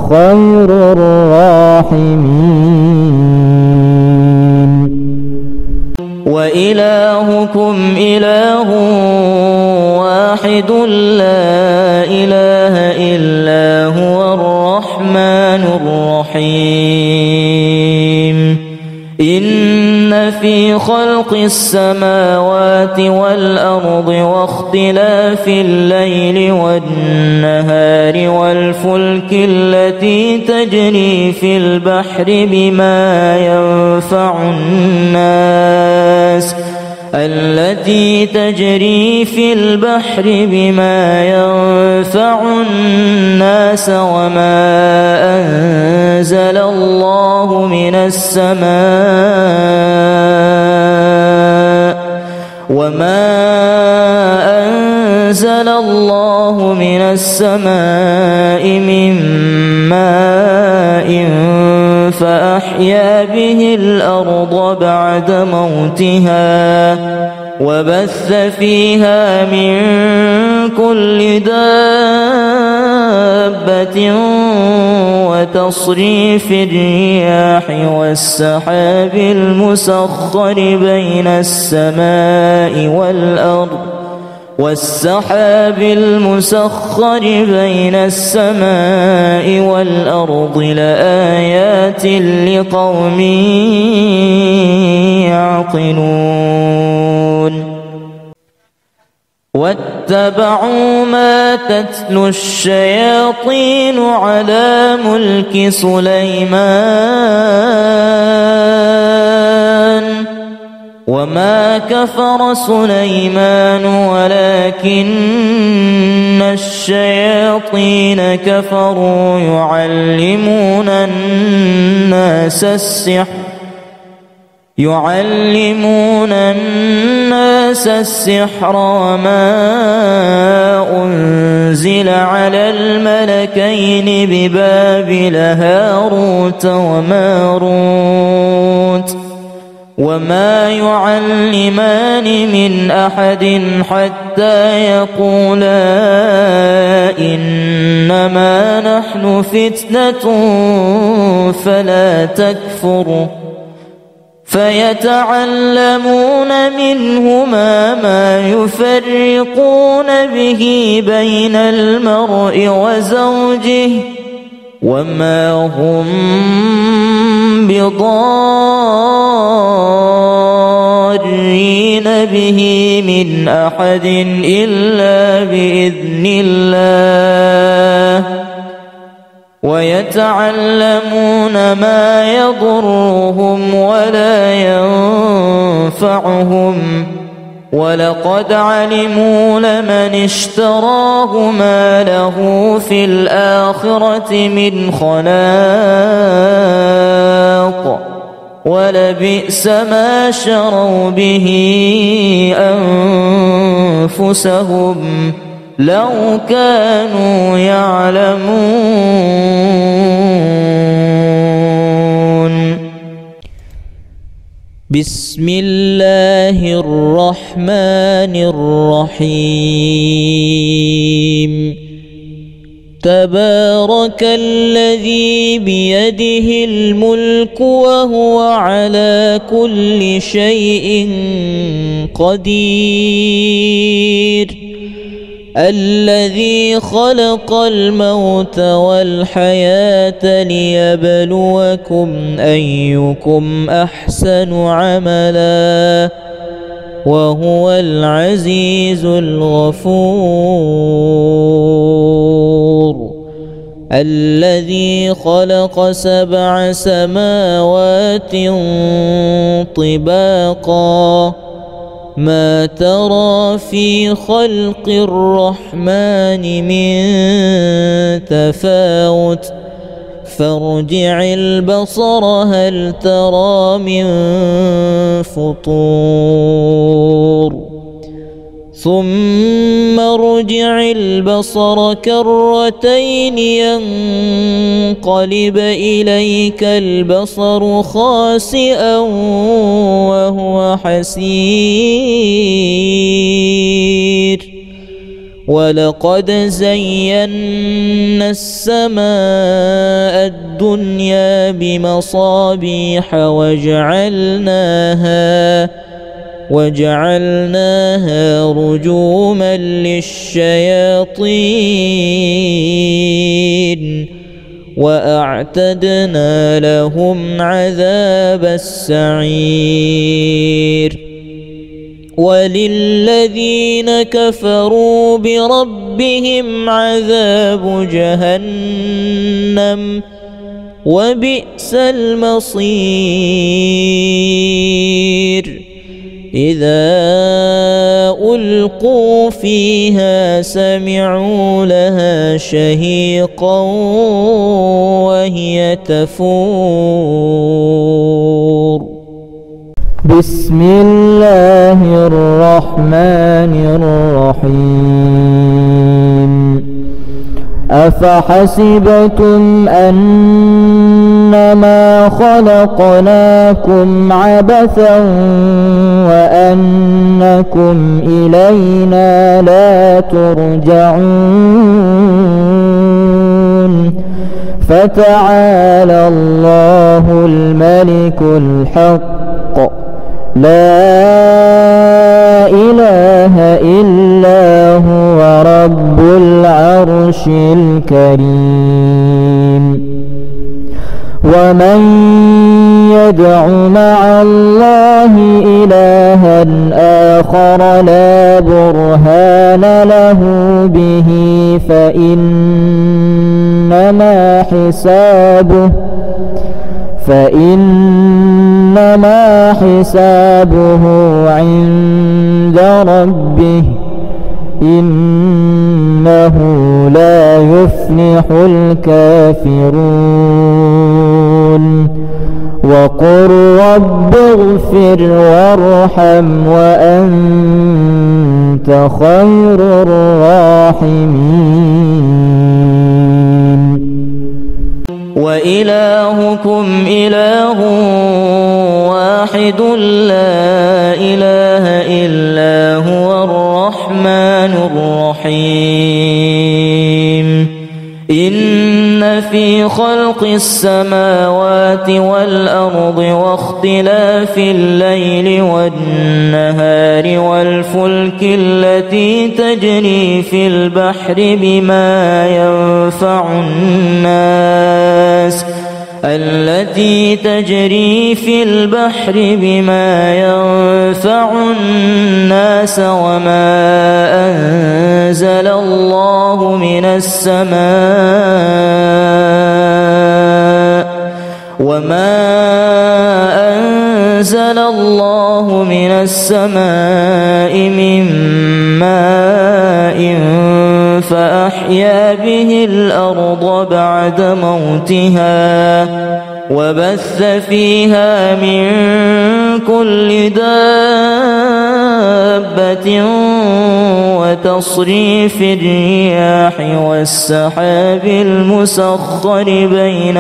خير الراحمين وإلهكم إله واحد لا إله إلا هو الرحمن الرحيم إن في خلق السماوات والأرض واختلاف الليل والنهار والفلك التي تجري في البحر بما ينفع الناس وما أنزل الله من السماء من ماء فأحيا به الأرض بعد موتها وبث فيها من كل دابة وتصريف الرياح والسحاب المسخر بين السماء والأرض لآيات لقوم يعقلون واتبعوا ما تتلو الشياطين على ملك سليمان وما كفر سليمان ولكن الشياطين كفروا يعلمون الناس السحر وما أنزل على الملكين ببابل هاروت وماروت وما يعلمان من أحد حتى يقولا إنما نحن فتنة فلا تكفر فيتعلمون منهما ما يفرقون به بين المرء وزوجه وما هم بضارين به من أحد إلا بإذن الله ويتعلمون ما يضرهم ولا ينفعهم ولقد علموا لمن اشتراه ما له في الآخرة من خلاق ولبئس ما شروا به أنفسهم لو كانوا يعلمون. بسم الله الرحمن الرحيم. تبارك الذي بيده الملك وهو على كل شيء قدير. الذي خلق الموت والحياة ليبلوكم أيكم أحسن عملا وهو العزيز الغفور. الذي خلق 7 سماوات طباقا ما ترى في خلق الرحمن من تفاوت فارجع البصر هل ترى من فطور ثم ارجع البصر كرتين ينقلب إليك البصر خاسئا وهو حسير ولقد زينا السماء الدنيا بمصابيح وجعلناها رجوما للشياطين وأعتدنا لهم عذاب السعير وللذين كفروا بربهم عذاب جهنم وبئس المصير إذا ألقوا فيها سمعوا لها شهيقا وهي تفور بسم الله الرحمن الرحيم أفحسبتم أنما خلقناكم عبثا وأنكم إلينا لا ترجعون فتعالى الله الملك الحق لا إله إلا هو رب العرش الكريم ومن يدع مع الله إلها آخر لا برهان له به فإنما حسابه عند ربه إنه لا يفلح الكافرون وقل رب اغفر وارحم وأنت خير الراحمين وإلهكم إله واحد لا إله إلا هو الرحمن الرحيم إن في خلق السماوات والأرض واختلاف الليل والنهار والفلك التي تجري في البحر بما ينفع الناس وما أنزل الله من السماء من ماء فأحيا به الأرض بعد موتها وبث فيها من كل دابة وتصريف الرياح والسحاب المسخر بين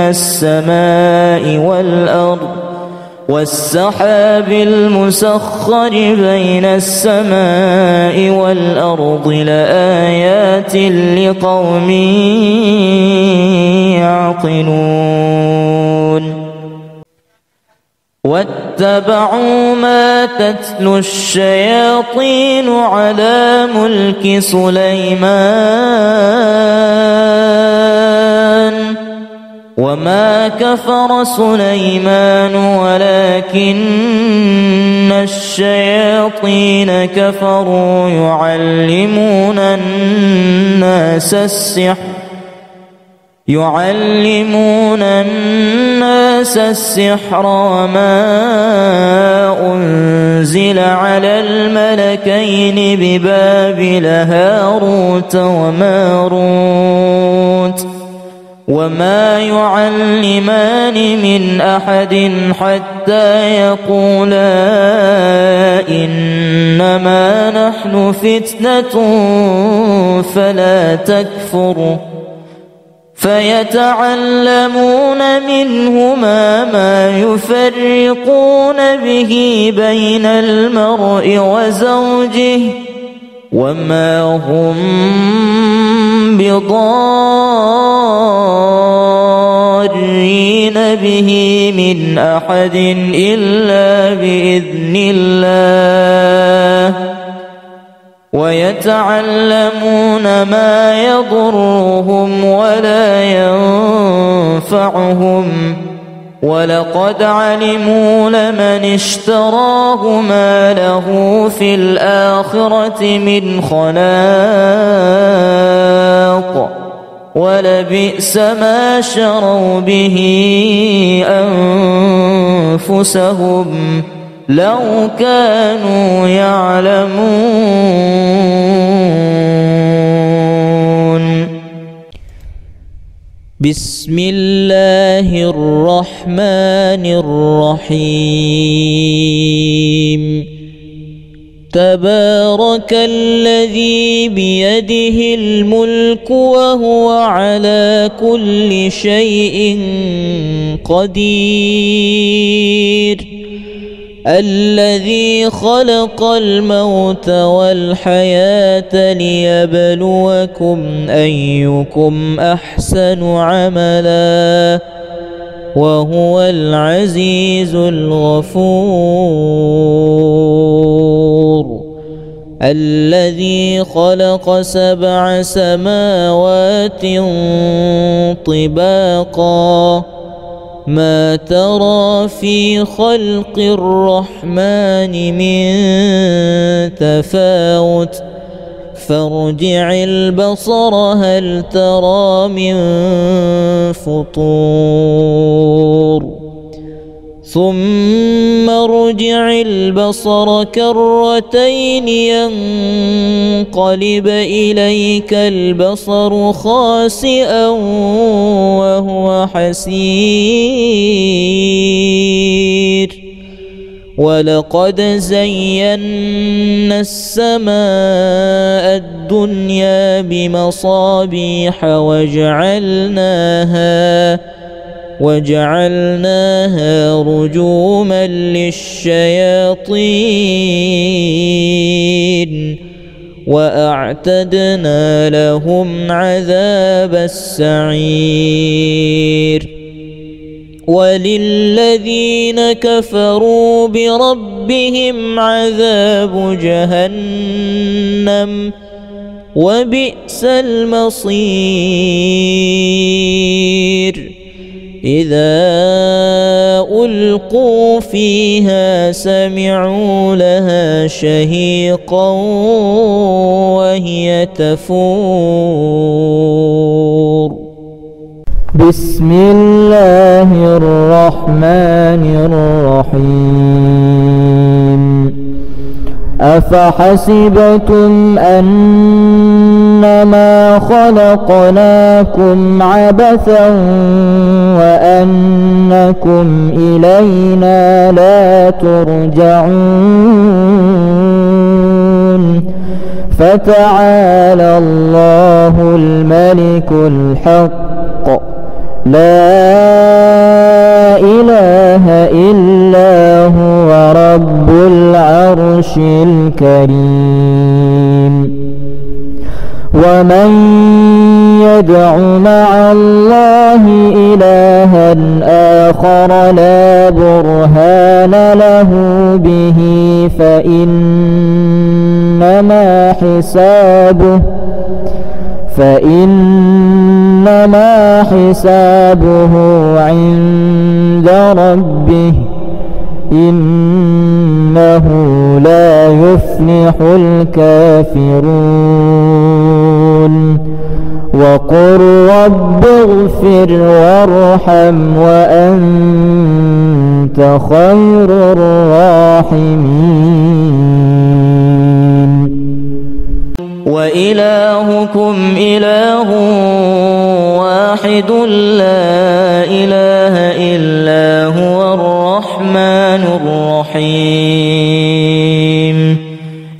السماء والأرض لآيات لقوم يعقلون واتبعوا ما تتلو الشياطين على ملك سليمان وما كفر سليمان ولكن الشياطين كفروا يعلمون الناس درس السحر وما أنزل على الملكين ببابل هاروت وماروت وما يعلمان من أحد حتى يقولا إنما نحن فتنة فلا تكفر فيتعلمون منهما ما يفرقون به بين المرء وزوجه وما هم بضارين به من أحد إلا بإذن الله ويتعلمون ما يضرهم ولا ينفعهم ولقد علموا لمن اشتراه ما له في الآخرة من خلاق ولبئس ما شروا به أنفسهم لو كانوا يعلمون. بسم الله الرحمن الرحيم. تبارك الذي بيده الملك وهو على كل شيء قدير الذي خلق الموت والحياة ليبلوكم أيكم أحسن عملا وهو العزيز الغفور الذي خلق 7 سماوات طباقا ما ترى في خلق الرحمن من تفاوت فارجع البصر هل ترى من فطور ثم ارجع البصر كرتين ينقلب إليك البصر خاسئا وهو حسير ولقد زينا السماء الدنيا بمصابيح وجعلناها رجوما للشياطين وأعتدنا لهم عذاب السعير وللذين كفروا بربهم عذاب جهنم وبئس المصير إذا ألقوا فيها سمعوا لها شهيقا وهي تفور. بسم الله الرحمن الرحيم. أفحسبتم أنما خلقناكم عبثا وأنكم إلينا لا ترجعون فتعالى الله الملك الحق لا إله إلا هو رب العرش الكريم. ومن يدع مع الله إلها آخر لا برهان له به فإنما حسابه عند ربه إنه لا يفلح الكافرون. وقل رب اغفر وارحم وأنت خير الراحمين. وإلهكم إله واحد لا إله إلا هو الرحمن الرحيم.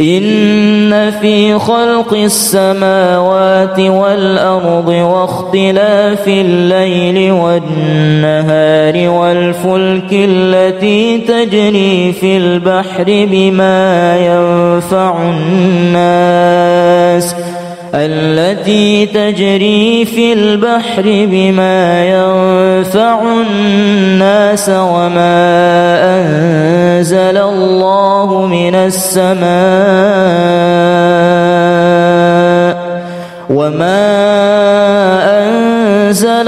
إن في خلق السماوات والأرض واختلاف الليل والنهار والفلك التي تجري في البحر بما ينفع الناس وما أنزل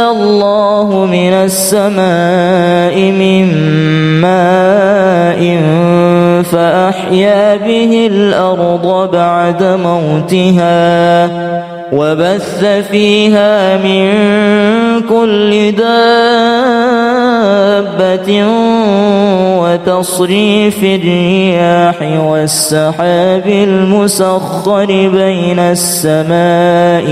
الله من السماء من ماء فأحيا به الأرض بعد موتها وبث فيها من كل دابة وتصريف الرياح والسحاب المسخر بين السماء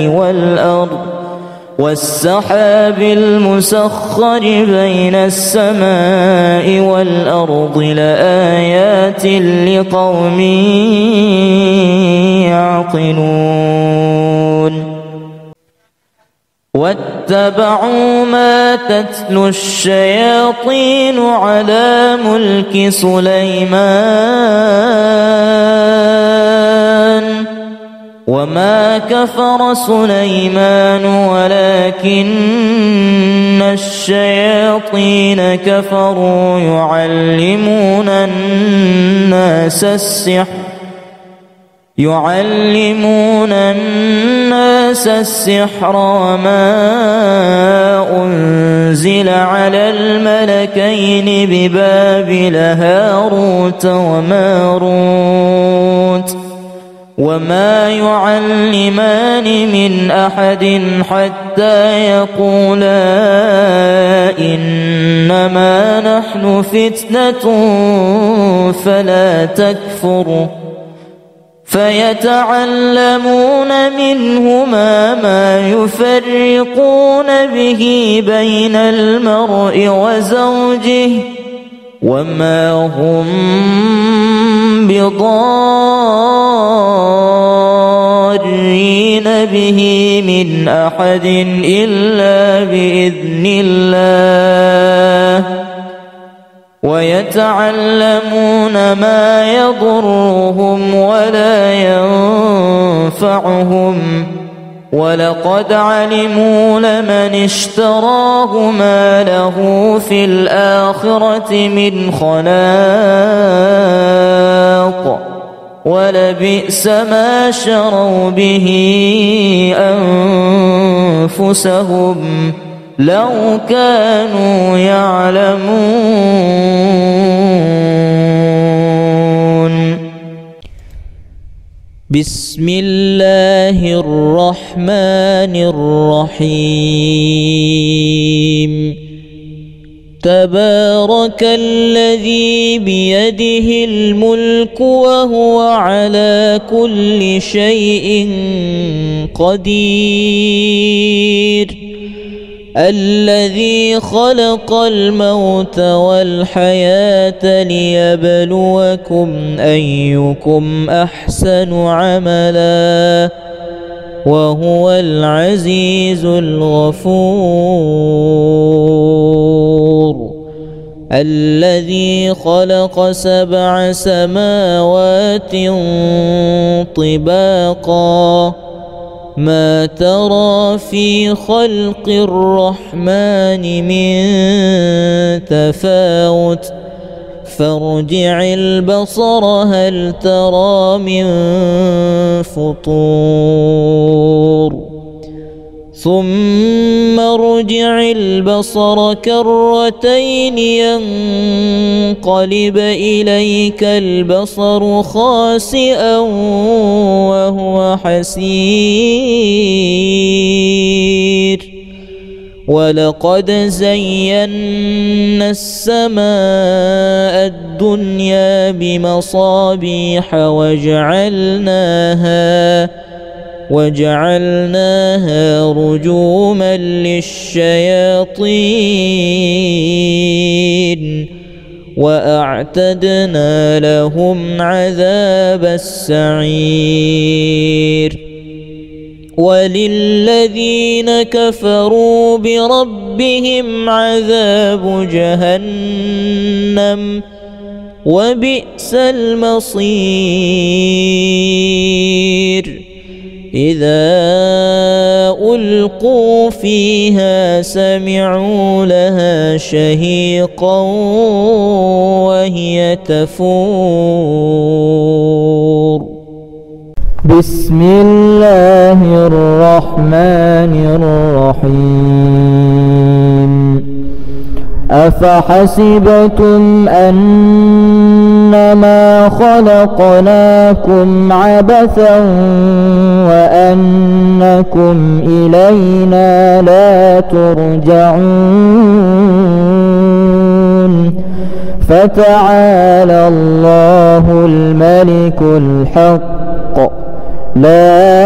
والأرض لآيات لقوم يعقلون. واتبعوا ما تتلو الشياطين على ملك سليمان وما كفر سليمان ولكن الشياطين كفروا يعلمون الناس السحر وما أنزل على الملكين ببابل هاروت وماروت وما يعلمان من أحد حتى يقولا إنما نحن فتنة فلا تكفر فيتعلمون منهما ما يفرقون به بين المرء وزوجه وما هم بضارين به من أحد إلا بإذن الله ويتعلمون ما يضرهم ولا ينفعهم ولقد علموا لمن اشتراه ما له في الآخرة من خلاق ولبئس ما شروا به أنفسهم لو كانوا يعلمون. بسم الله الرحمن الرحيم. تبارك الذي بيده الملك وهو على كل شيء قدير الذي خلق الموت والحياة ليبلوكم أيكم أحسن عملا وهو العزيز الغفور. الذي خلق 7 سماوات طباقا ما ترى في خلق الرحمن من تفاوت فارجع البصر هل ترى من فطور ثم ارجع البصر كرتين ينقلب إليك البصر خاسئا وهو حسير ولقد زينا السماء الدنيا بمصابيح وجعلناها رجوما للشياطين وأعتدنا لهم عذاب السعير وللذين كفروا بربهم عذاب جهنم وبئس المصير إذا ألقوا فيها سمعوا لها شهيقا وهي تفور. بسم الله الرحمن الرحيم. أفحسبتم أنما خلقناكم عبثا وأنكم إلينا لا ترجعون فتعالى الله الملك الحق لا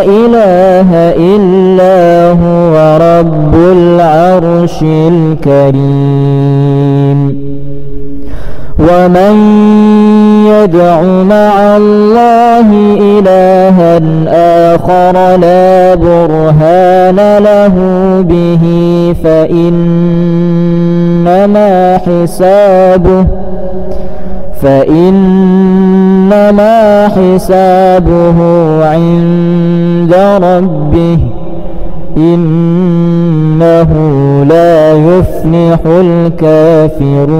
إله إلا هو رب العرش الكريم. ومن يدع مع الله إلها آخر لا برهان له به فإنما حسابه عند ربه إنه لا يفلح الكافرون.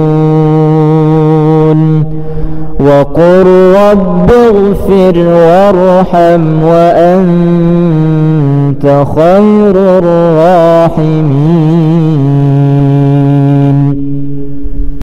وقل رب اغفر وارحم وأنت خير الراحمين.